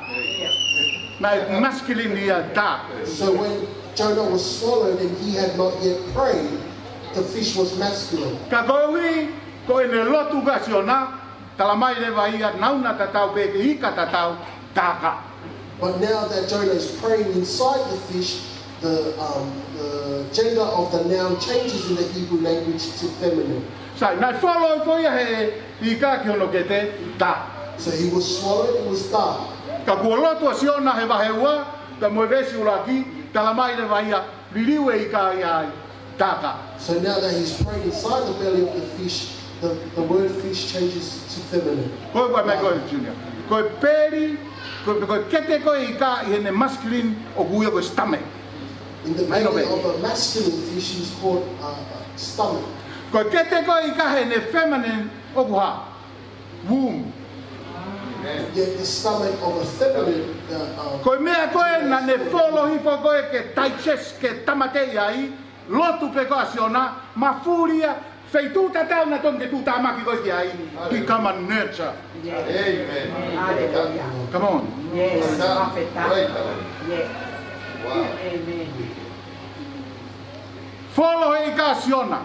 Nai masculine ia ta. So when Jonah was swallowed and he had not yet prayed, the fish was masculine. Ka koe koe ne lotu ka siona, talamai lewa ia nauna tatau pe ke hika tatau, taka. But now that Jonah is praying inside the fish, the gender of the noun changes in the Hebrew language to feminine. Sai, nai whalo ko ia he i ka ki hono ke te ta. So he was swallowed, it was dark. Ka kua loto siona he wahe ua, ka moe vesi uraki, tala mai le waia, ririu e i ka ia taka. So now that he's prayed inside the belly of the fish, the word fish changes to feminine. Koe koe mai koe, Junior. Koe peri, koe kete koe i ka i hene masculine o kuia koe stomach. In the belly of a masculine fish is called stomach. Koe kete koe i ka hene feminine o kuha, womb. Yet the stomach of a feminine Koe mea koe na ne wholo hifo koe ke taiches ke tamate iai, lotu pe koe asiona, mafuria, feitu tatau na ton ke tu tamaki koe ki ai, become a nurture. Amen. Come on. Yes. Yes. Wow. Amen. Wholo he i ka asiona.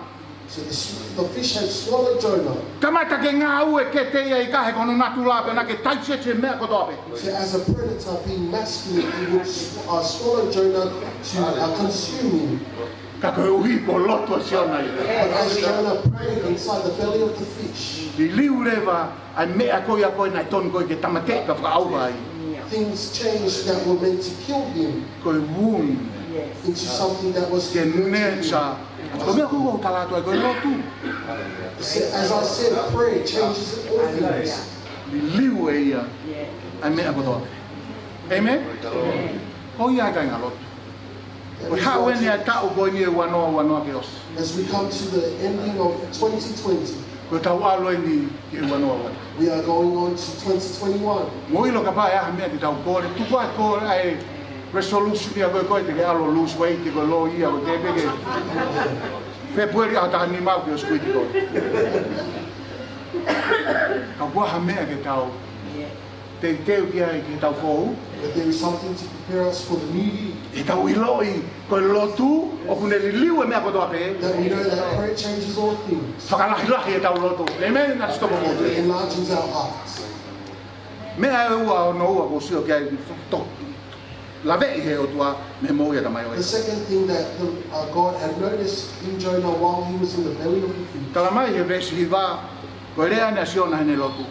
so the fish had swallowed Jonah. Kamata ke ngā ue ke te ia i ka he kono natu lape na ke taiches e mea kotope. So as a predator being masculine, he would swallow Jonah to consume him. Ka koe uhi ko lotu asiona i. But as Jonah prayed inside the belly of the fish, I liu lewa, ai mea koe a koe nai ton koe ke tamate ka whakaaua ai. things changed that were meant to kill him Koe womb, into something that was ke nurturing him. nurture. Koe mea koe talatu ai koe lotu. As I said, prayer changes all things. I liu e ia, ai mea kotope. Amen? Ko ia kai ngā lotu. Koe hao ene a tau koe ni e wanoa ke osi. As we come to the ending of 2020, Koe tau alo e ni ki e wanoa wanoa. we are going on to 2021. Mo ilo ka pae aha mea ki tau kore, tuku ai kore ai resolution ia koe koe te ke alo lose weight, koe lo ia, koe te peke. Februari a taha ni mau ki o skuiti koe. Ka waha mea ke tau, te teu ki ai ki tau fōu, But there is something to prepare us for the new year. i tau iloi, koe lotu, o kune li liu e mea kotoa pe, That we know that prayer changes all things. whakalahi e tau lotu. Amen, na stopo mo It te. enlarges our hearts. Mea e ua o no ua ko sio ki ai to. La vei he o tua me mo ia tamai The oi. second thing that God had noticed in Jonah while he was in the belly of the fish. Tala mai he vesi hi wā, koe rea ne asiona hene lotu.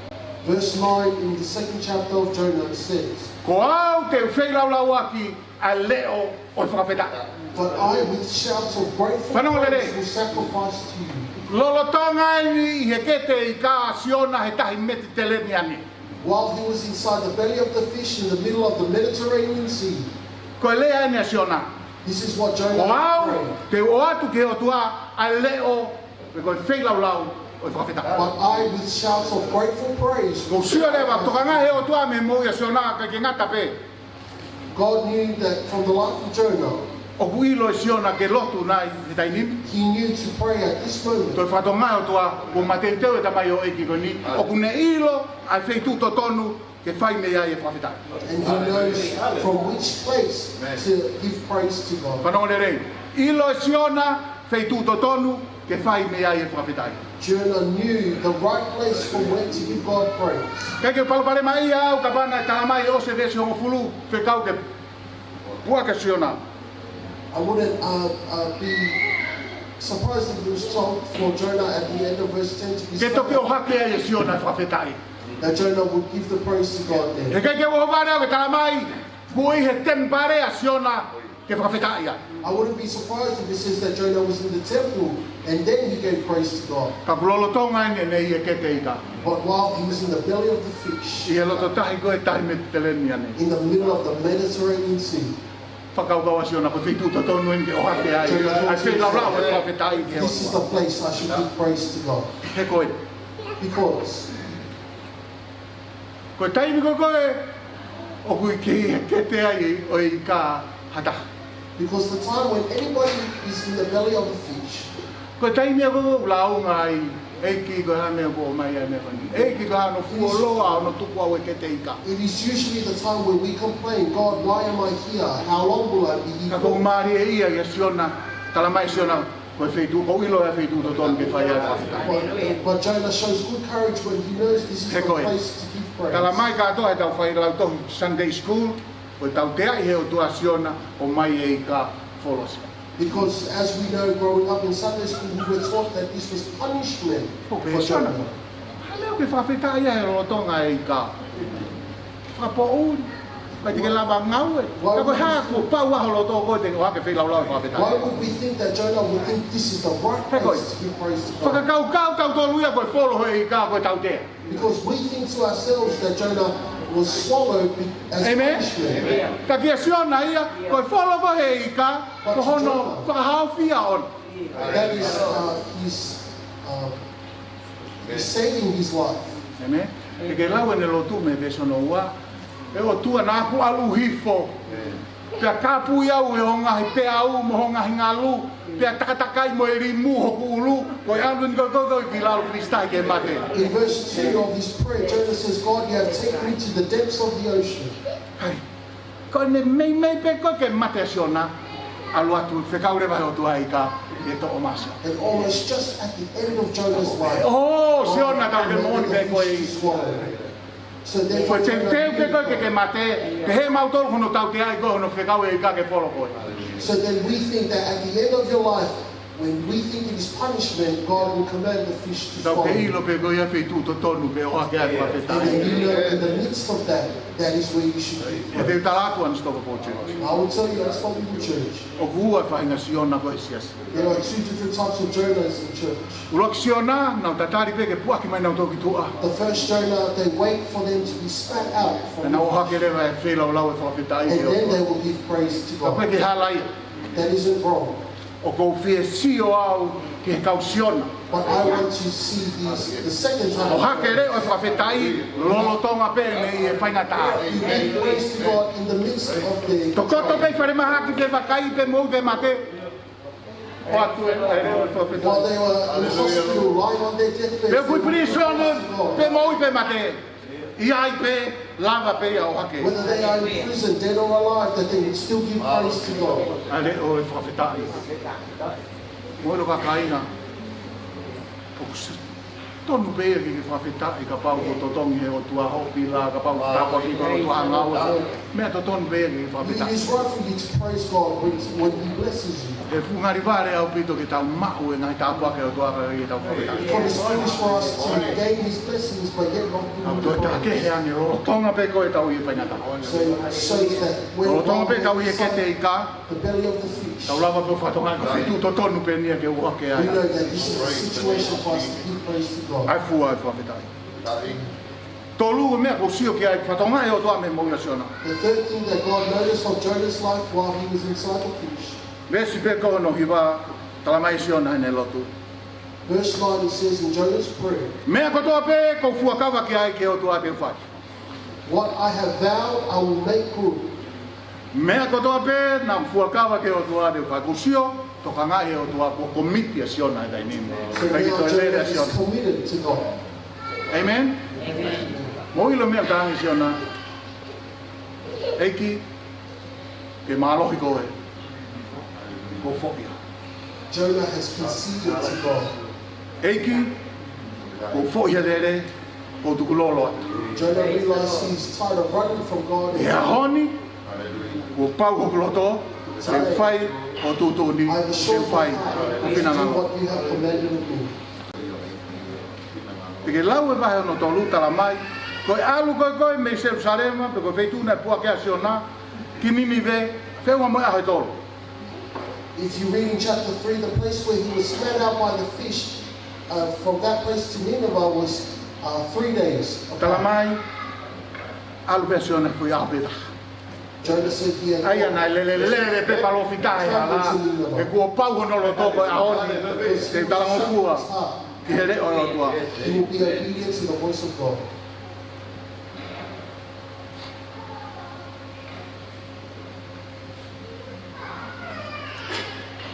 Verse 9 in the second chapter of Jonah it says, Ko au te whei lau lau aki a leo o whakapeta. But I with shouts of grateful Whanau lere. praise will sacrifice to you. Lolotonga ini i he kete i ka asiona he tahi meti te leni ani. While he was inside the belly of the fish in the middle of the Mediterranean Sea. Koe lea ne asiona. This is what Ko Jonah au prayed. te o atu ke o tua a leo me koe whei lau lau o whakapeta. But I with shouts of grateful praise. Ko sio lewa tokanga he o tua me mo i asiona ka ke ngata pe. God knew that from the life of Jonah, O kuilo e siona ke lotu nai he tainim. he knew to pray at this moment. Toi whatonga o tua, ko matei teu e tamai o eki ko ni. O kune ilo, ai whei tu to tonu, ke whai me ai e whawhitai. And he knows from which place to give praise to God. Whanau le rei, ilo e siona, whei tu to tonu, ke whai me ai e whawhitai. Jonah knew the right place from where to give God praise. Kei ke palapare mai au, ka pana e talamai o se vesi hongo fulu, whei kau ke puaka siona. I wouldn't be surprised if it was told for Jonah at the end of verse 10 to be Ke toki o silent, hake ai e siona e whawhitai. that Jonah would give the praise to God E there. kei ke wahaware au ke talamai, kui he tempare a siona ke whawhitai ai. I wouldn't be surprised if it says that Jonah was in the temple and then he gave praise to God. Ka kulolo tonga ine nei e kete ika. But while he was in the belly of the fish, I he loto tahi koe tahi me te leni ane. in the middle of the Mediterranean Sea, Whakaukawa siona ko whi tuta tonu ene ke o hake ai. Ai whi lau lau e whawhitai ke this is the place I should give praise to God. he koe. Because Koe taimi ko koe, o kui ki he kete ai o i ka hata. Because the time when anybody is in the belly of a fish, Koe taimi ako lau ngai, eiki ko hane ko mai ane wani. Eiki ko hano fuoloa no tuku au e kete ika. it is usually the time when we complain, God, why am I here? How long will I be Ka here? kou maari e ia ia siona, talamai siona, koe whitu, kou ilo e whitu to tonu ke whai ai whawhitai. But Jonah shows good courage when he knows this is the Hekoe. place to give praise. Talamai katoa e tau whai lau tohu Sunday School, o tau te ai he o tua siona o mai e i ka folos. Because as we know, growing up in Sunday school, we were taught that this was punishment for Profesional. Jonah. Haleo ke whawhita ia e rotonga e ka. Whapoun. Mai tike lava ngau e. Ka koe haa kua pau aho loto koe te whake whilau whawhita. Why would we think that Jonah would think this is the right place to give praise to God? Whakakau tau tō luia koe wholo hoi i ka koe tau tea. Because we think to ourselves that Jonah was swallowed as Amen. punishment. Ka kia siona ia, koe wholo koe he i ka, ko hono whakahau whia on. That is, he's saving his life. Amen. E ke lau ene lotu me besono ua, e o tua nā ku alu hifo. Pea kāpu iau e ho ngahi pea au mo ho ngahi ngalu, pea takatakai mo e rimu hoku ulu, koe anun koe ki lalu Kristai ke mate. In verse 2 of his prayer, Jonah says, God, you have taken me to the depths of the ocean. Hai, koe ne mei pe koe ke mate siona, alu atu whekaure vai o tua i ka e to o masa. And almost just at the end of Jonah's life, Oh, siona ka ke moni pe koe i. swallowed. So Koe therefore, te Jonah teu ke koe ke mate, ke he mautoro hono tau te ai koe hono whekau e i ka ke wholo koe. So then we think that at the end of your life, when we think it is punishment, God will command the fish to Tau swallow ke you. ilo pe koe ia whi to tonu pe oha ke ai And whawhetai. then you know in the midst of that, that is where you should be. E te talatu an stoko po church. I will tell you, that's not in the church. O kua whainga siona koe sias. There are two different types of Jonahs in church. Uloki siona, nau tatari pe ke puaki mai nau toki tua. The first Jonah, they wait for them to be spat out E from nau the oha ke rewa e whelau lau e whawhetai and ke then they o. will give praise to Ka koe God. ke halai, That isn't wrong. o kou whie sio au ke kau siona. But I want to see the second O time. hake re o whawhetai, lolo tonga pe ne i e whainga taa. You give praise to God in the midst of the. Tokoto pe whare maha ki te wakai pe mou te mate. O atu e re o whawhetai. While they were in hospital, lying on their deathbed. Pe kui they were prisione, praising God. pe moi pe mate. I ai pe, lava pe ia o hake. Whether they are in prison, dead or alive, that they would still give praise to God. Ale o e whawhetai. Moiro ka kaina. Tonu pe ki ke whawhetai ka pau ko totongi e o tua hopi la, ka pau tapa ki ko tua ngau. Mea to tonu pe ki ke It whawhetai. is right for you to praise God when He blesses you. E whungari vare au pito ki tau mau e ngai tāpua ke o tua ka ki tau whawhetai. God is foolish for us to gain His blessings, but yet not Au do toi the tā ke he ange rolo tonga pe koe tau i e whaingata. So it shows that when Rolo tonga God pe tau i e opens kete i ka, the belly of the fish, tau lava pe whatonga ka whitu to tonu pe nia ke ua ke we ai. know that this is a situation for us to give praise to God. Ai fua e whawhetai. Tolu e mea ko sio ki ai whatonga e o tua me moira siona. The third thing that God noticed of Jonah's life while he was inside the fish, Vesi pe koe no hiwa talamai siona ene lotu. verse 9 it says in Jonah's prayer, Mea kotoa pe ko fua kawa ki ai ke o tua pe whai. what I have vowed I will make good. Mea kotoa pe na fua kawa ke o tua pe whai. Ko sio to ka ngai e o tua ko komiti a siona e dai nime. So Kai ki now to e Jonah lere a is siona. committed to God. Amen? Mo ilo mea tāngi siona. Eiki ke mālohi koe. Ko whokia. Jonah has conceded to God. Eiki ko whokia lere ko tukulolo atu. Jonah realized he's tired of running from God. E honi ko pau ko loto se whai o tūtuni I have a se short whai time o to do whinanganga. what you have commanded of me. Peke lau e wahe ono tolu tala mai. Koe alu koe me Jerusalema, pe koe feituna e pua ke asiona, ki Ninive, wheunga moe ahoi tolu. If you read in chapter 3, the place where he was spat out by the fish, from that place to Nineveh was 3 days. Tala mai, alu pe asiona fui ahopeta. Jonah said he had Ai ana lele pe palofitai ala, e kua pau hono lo toko e ahoni, te talangofua, ki he reo o tua. he will be obedient to the voice of God.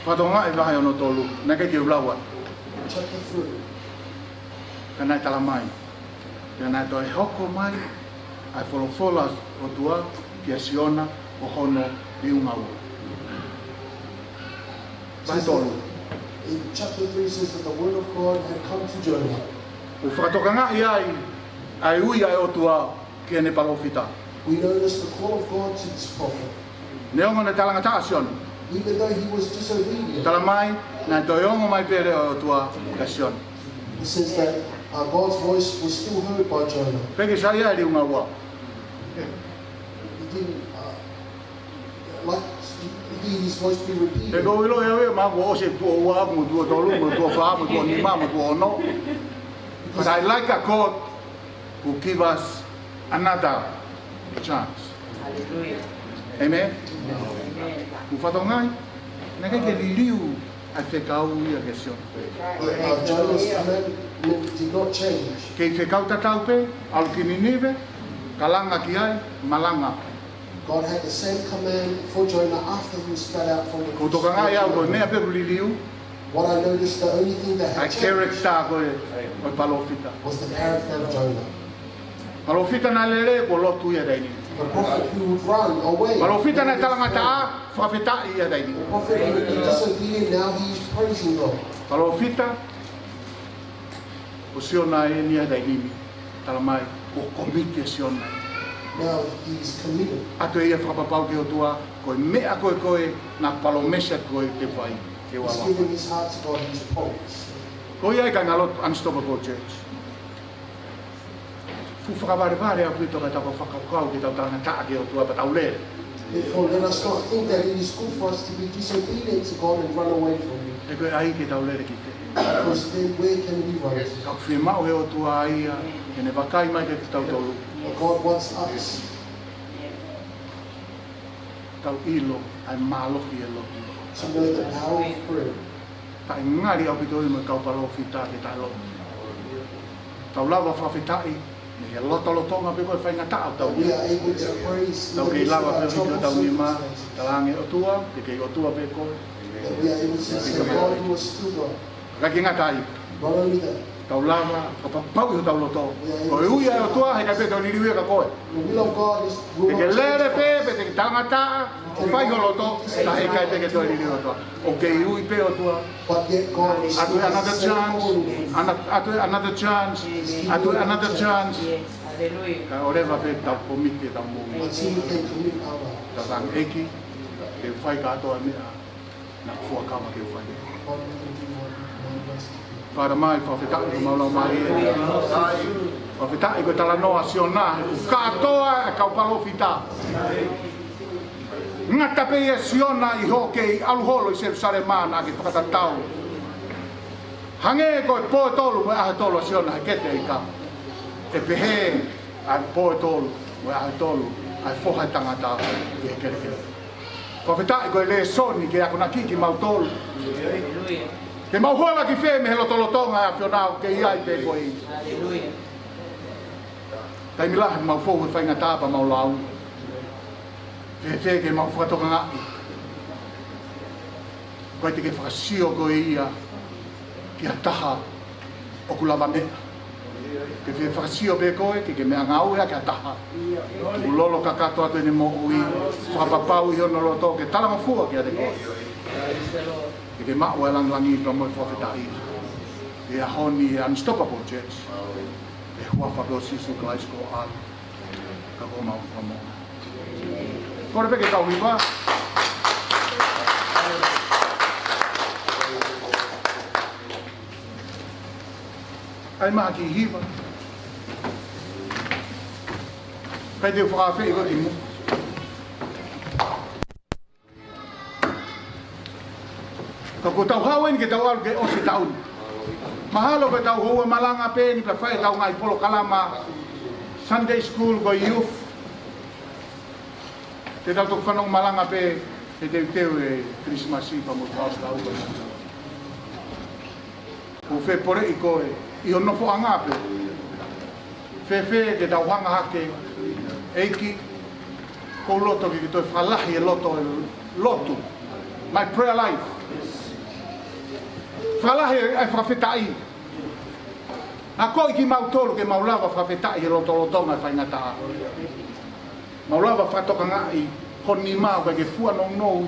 Whatonga e wahe ono tolu, na kei te ulaua, Chapter 3. ka nai tala mai. Ka nai toi hoko mai, ai wholofola o tua, ki asiona, o hono, i unga ua. Vai tolu. In chapter 3 it says that the word of God had come to Jonah. O whakatokanga i ai ui ai o tua, ki ane palofita. We notice the call of God to this prophet. Ne ongo ne talanga ta asiona. even though he was disobedient. Tala mai, nā toi ongo mai pere o tua kasion. It says that God's voice was still heard by Jonah. Peke sa ia ri unga ua. He didn't like hear his voice be repeated. Te ko ilo ia ma ko o se tua ua, mo tua tolu, mo tua wha, mo tua nima, mo tua ono. But I like a God who give us another chance. Hallelujah. Amen? Amen. Ufatongai, na kai ke liliu a whekau ia ke sion. But Jonah's commandment did not change. Kei whekau tatau pe, alu ki Ninive, kalanga ki ai, malanga. God had the same command for Jonah after he was spat out from the Ko toka ngai au koe mea peru liliu, What I noticed, the only thing that ai had changed character koe, koe palofita. was the character of Jonah. Palofita na lere ko lotu ia daini. The prophet who would run away. Palofita na talanga taa, whawhita ia daini. The prophet who would be disobedient, now he's praising God. Palofita, o siona e nia daini, tala mai, o komite siona. Now he's committed. Ato ia whapapau ke o tua, koe mea koe na palomesa koe te whai, ke He's wawa. giving his heart to God, his promise. Ko ia ka ngalot Unstoppable Church. Fu whakawareware a puto ka tau whakaukau ki tau tanga taa ke o tua pa tau lere. Therefore, let us not think that it is good for us to be disobedient to God and run away from Him. E koe ai ke tau lere ki te. Because then where can we run to? Kau whi mau he o tua ai a, ke ne wakai mai ke tau tolu. But God wants us Tau ilo, ai malohi e lohi. to know the power of prayer. Tai ngari au pito i mo kau palo whita ke tai lohi. Tau lawa whawhitai, me he lotonga pe koe whainga taa tau. We are able to praise Tau even kei in lawa our pe hito tau troubled ni ma, circumstances. talange o tua, ke kei o tua pe koe. That we are able to say God who is still God. Kaki ngatai, Not only that, tau lava, kapapau i tau loto. Ko e uia e o tua, he kai pe tau niriwea ka koe. the will of God is Te will ke not lere change. pe, te tangata, o whai ho loto, ta he kai pe ke tau niriwea o tua. O ke i ui pe o tua, But yet God is atu still another the same chance, calling. atu another chance, atu another chance. Yes. Hallelujah. Ka oreva pe tau komite tau mōmi. Until we can commit our life. Ta tang eki, ke whai ka atoa mea, na kua kama ke whai. God we can do one rest. Para mai, whawhitai ko maulau mai e. Whawhitai ko tala noa siona, ku katoa e kau palo whita. Ngata pe e siona i hoke i aluholo i Jerusalem mana ki whakatatau. Hange ko e poe tolu mo e ahe tolu a siona he kete i ka. E pehe a poe tolu mo e ahe tolu a whohai tangata i he kere kere. Whawhitai ko e le soni ke ako na kiki mau tolu. Hallelujah. Ke mau hoa ki whē me he lotolotonga a whionao ke iai pe koe i. Hallelujah. Tai milahi mau fōu he whainga tāpa mau lau. Whē ke mau whakatoka ngai. Koe te ke whakasio koe ia ki a taha o kulawa mea. Ke whē whakasio pe koe ke mea ngau ea ki a taha. Ku lolo ka kato atu ene mo ui. Whakapapau i hono loto ke talama fua ki a te koe. Praise the Lord. Ke mau e langlangi i tomo e whawhetai. E a honi e Unstoppable Church. E hua whakao sisu klais ko al. Ka ko mau whamo. Kore peke kau hiwa. Ai maa ki hiwa. Kai te whakawhi i ko i mu. Ka ko tau hawen ke tau alu ke osi taun. Mahalo ke tau hua malanga pe ni pa whae tau ngai polo kalama Sunday school ko youth. Te tau tuk whanong malanga pe e te teo e Christmas i pa mo tau tau ko. Ko whe pore i koe i o nofo anga pe. Whe ke tau hanga hake eiki ko loto ki toi whalahi e loto e lotu. My prayer life. Whalahe ai whawhetai. A koe ki mau tolu ke mau lawa whawhetai he lotolotonga e whaingata. Mau lawa whatoka ngai honi mau ke fua nong nou.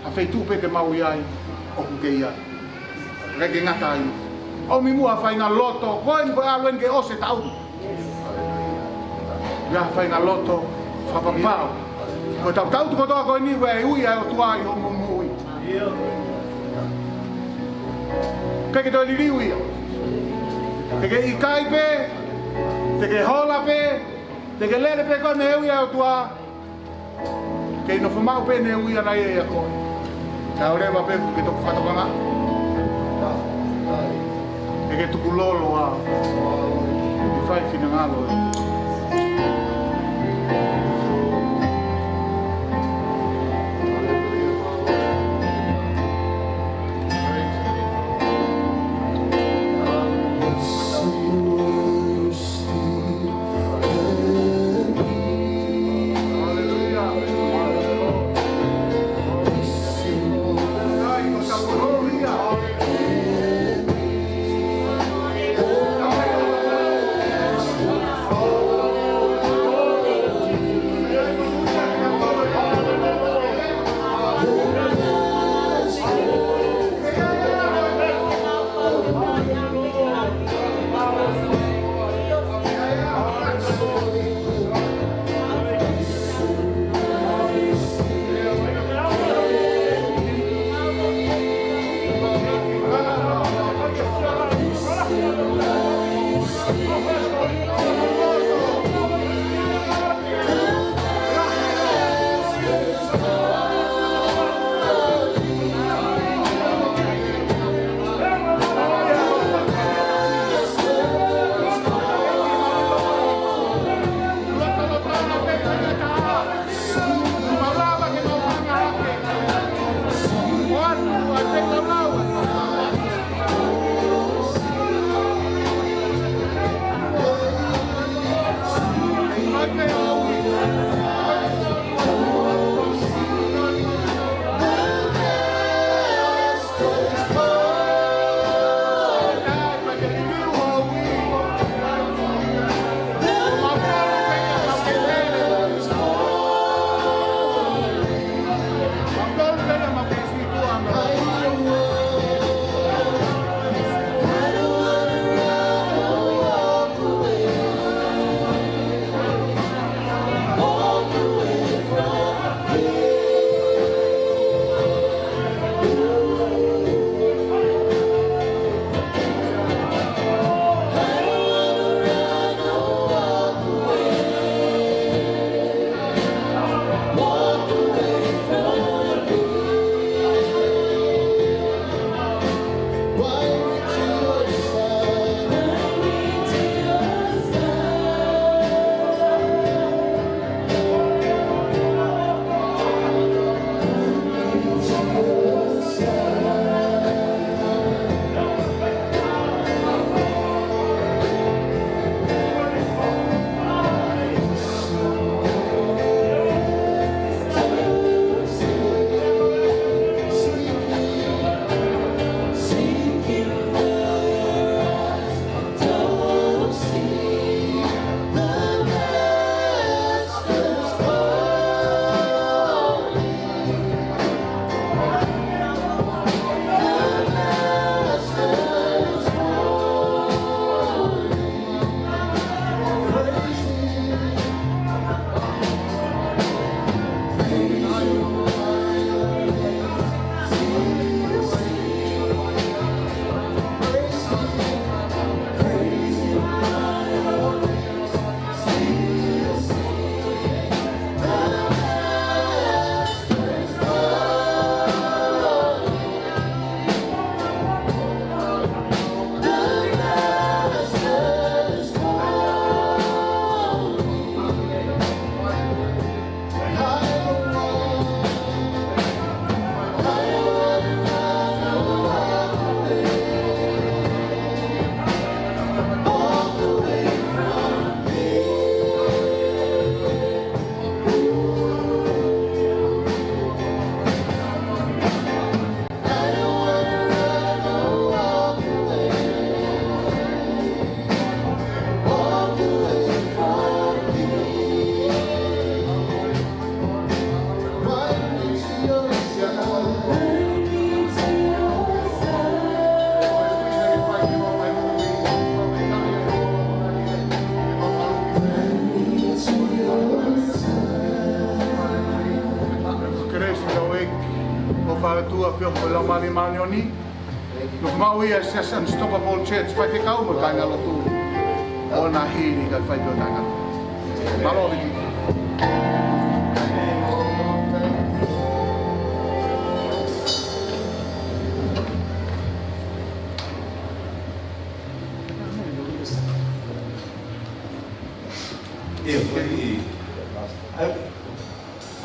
A wheitu pe te mau iai o kuke iai. Reke ngata ai. O mi mua whainga loto, koe ni koe aluen ke ose taun. Ia whainga loto, whapapau. Ko tau tau tu kotoa ko ni we ui ai o tua i ho mumui. Ke to li ui. Te ke ikai pe, te ke hola pe, te ke lele pe ko ne ui ai o tua. Ke no fumau pe ne ui ana e ko. Ta ore va pe ke to fatokanga. Te ke tuku lolo a. I fai fina ngalo. fio ko la mani manioni. No mau ia se unstoppable church fai te kau mo tanga lo tu. Ona hiri ka fai do tanga. Malo ni.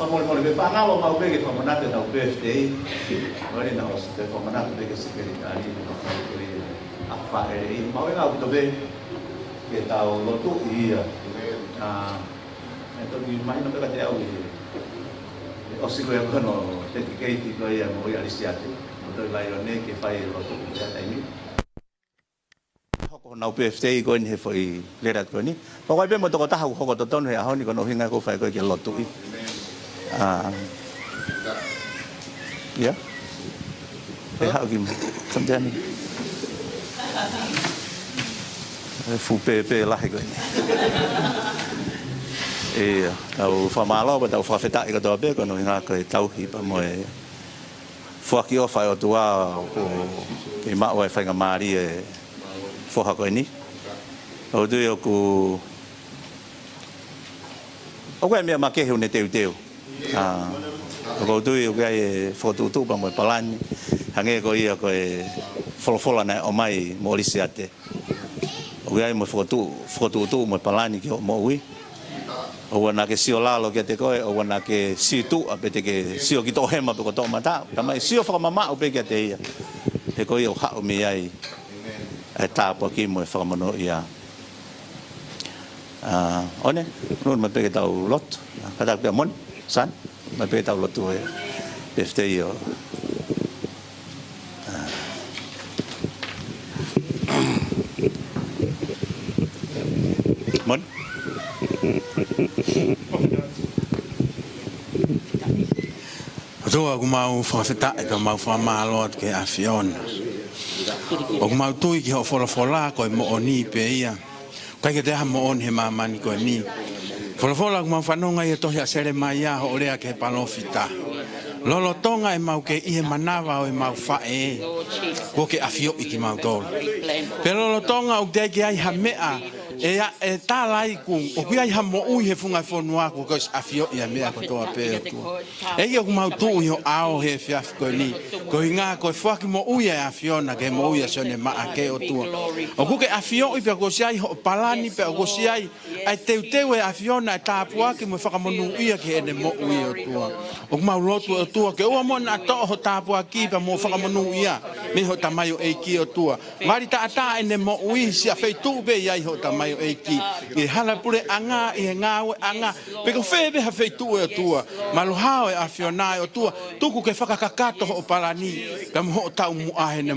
Mole be pangalo mau be ke pamanate da birthday. Ori na os te pamanate be ke sekretari no ke apa mau na to be ke tau lotu ia. Então ni mai no be ka te au. O sigo ya kono te ke ti ko ia mo ia lisiate. Mo lai ne ke fai lotu ia tai hoko na birthday ko ni foi lera ko ni. Pa ko be mo to ko ta hoko to ton ya ho ni ko no hinga ko fai ko ke lotu i. Ya, hao kim, không chơi này, phụ pe lại cái, tàu pha má lo, tàu pha phết đại cái đó biết còn nói nga cái tàu hì bao mồi, pha kia phải ở tua, cái mạo vậy phải ngắm đi, pha học cái ní, ở đây aku, ok mẹ mà cái hiệu này tiêu ko tu yo kai foto tu pa mo palan hange ko ia ko folo na o mai mo lisiate o kai mo foto tu mo palan ki mo wi o na ke sio la lo ke te ko o na ke si tu a pete ke sio ki to hema pe ko to mata tama sio fa mama o pe ke te ia te ko yo ha o mi ai ta po ki mo fa mo no ia one no me pe ke tau lot kada pe mon san me pe tau lot tu birthday yo mon Roa mau fafeta e mau fa malot ke afion. O mau tui ki ho fola ko mo oni pe ia. Kai ke te ha mo on he mama ni ko ni. Fola mau fanonga e to ya sere mai ya o le ke palofita. Lolo tonga e mau ke i manava o e mau fa e. Ko ke afio i ki mau to. Pero lolo tonga o te ke ai ha mea e ta lai ku o ku ai ha mo u he funga fonua ko afio ia mea ko to pe tu. E ia ku mau tu yo ao he fiaf ko ni. Ko inga ko fuaki mo u ia afiona ke mo u ia sone ma ke o tu. O ku ke afio i pe ko si ai ho palani pe ko si ai ai teu e afiona ta pua ke mo fa mo nu ia ke ne mo u ia tu. O ku mau lotu o tu ke o mo na to ho ta pua ki pe mo fa mo nu ia me ho tamayo e ki o tu. Ngari ta ata ne mo u si a fe tu be ia ho tamayo e ki e hala pure anga e ngawe anga pe ko fe be ha fe tu e tua malu hao e afiona o tua tuku ke faka kakato o palani ka mo ta mu a he ne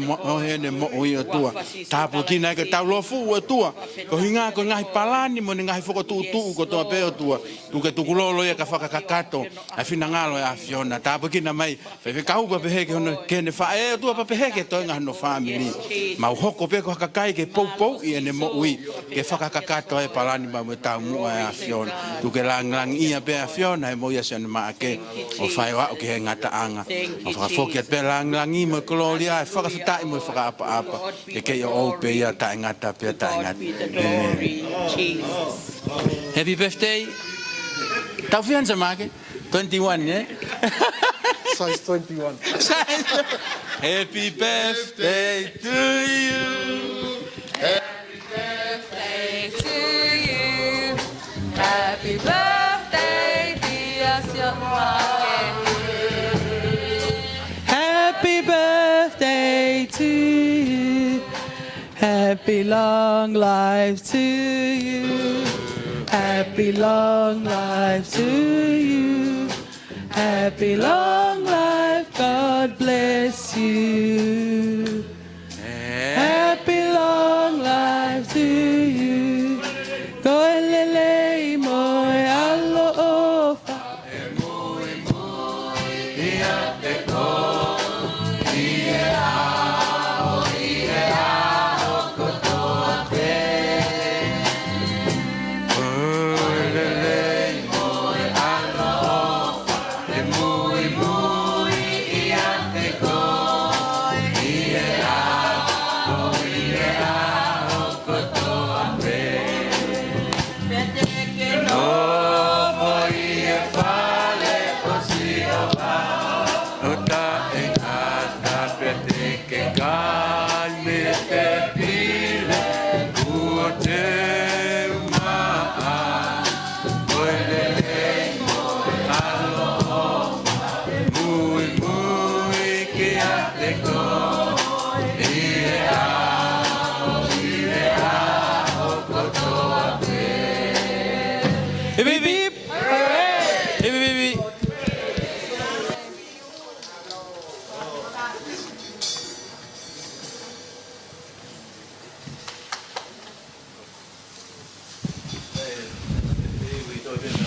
mo o tua ta po kina ke ta lo fu o tua ko hinga ko ngai palani mo ngai foko tu ko to pe o tua tu ke tu lo e ka faka kakato a fina ngalo e afiona ta po kina mai fe ka u pe he ke ne fa e tua pe he ke to nga no family ma hoko pe ko kakai ke pou i ne mo ui ke faka kakato e palani ma mo ta mu e afiona tu ke lang ia pe afiona e mo ia se ma ke o fai wa o ke ngata anga o fa foki pe lang i mo gloria e faka fita i mo faka apa ke o pe ia ta ngata pe ta ngata happy birthday tau fianza make 21 eh Size 21. Happy birthday to you. Happy birthday to you. Happy birthday, dear Siobhan. Happy birthday to you. Happy long life to you. Happy long life to you. Happy long life, God bless you. Happy long life to you. Go lele moi allo fa. Muy, muy, y ante so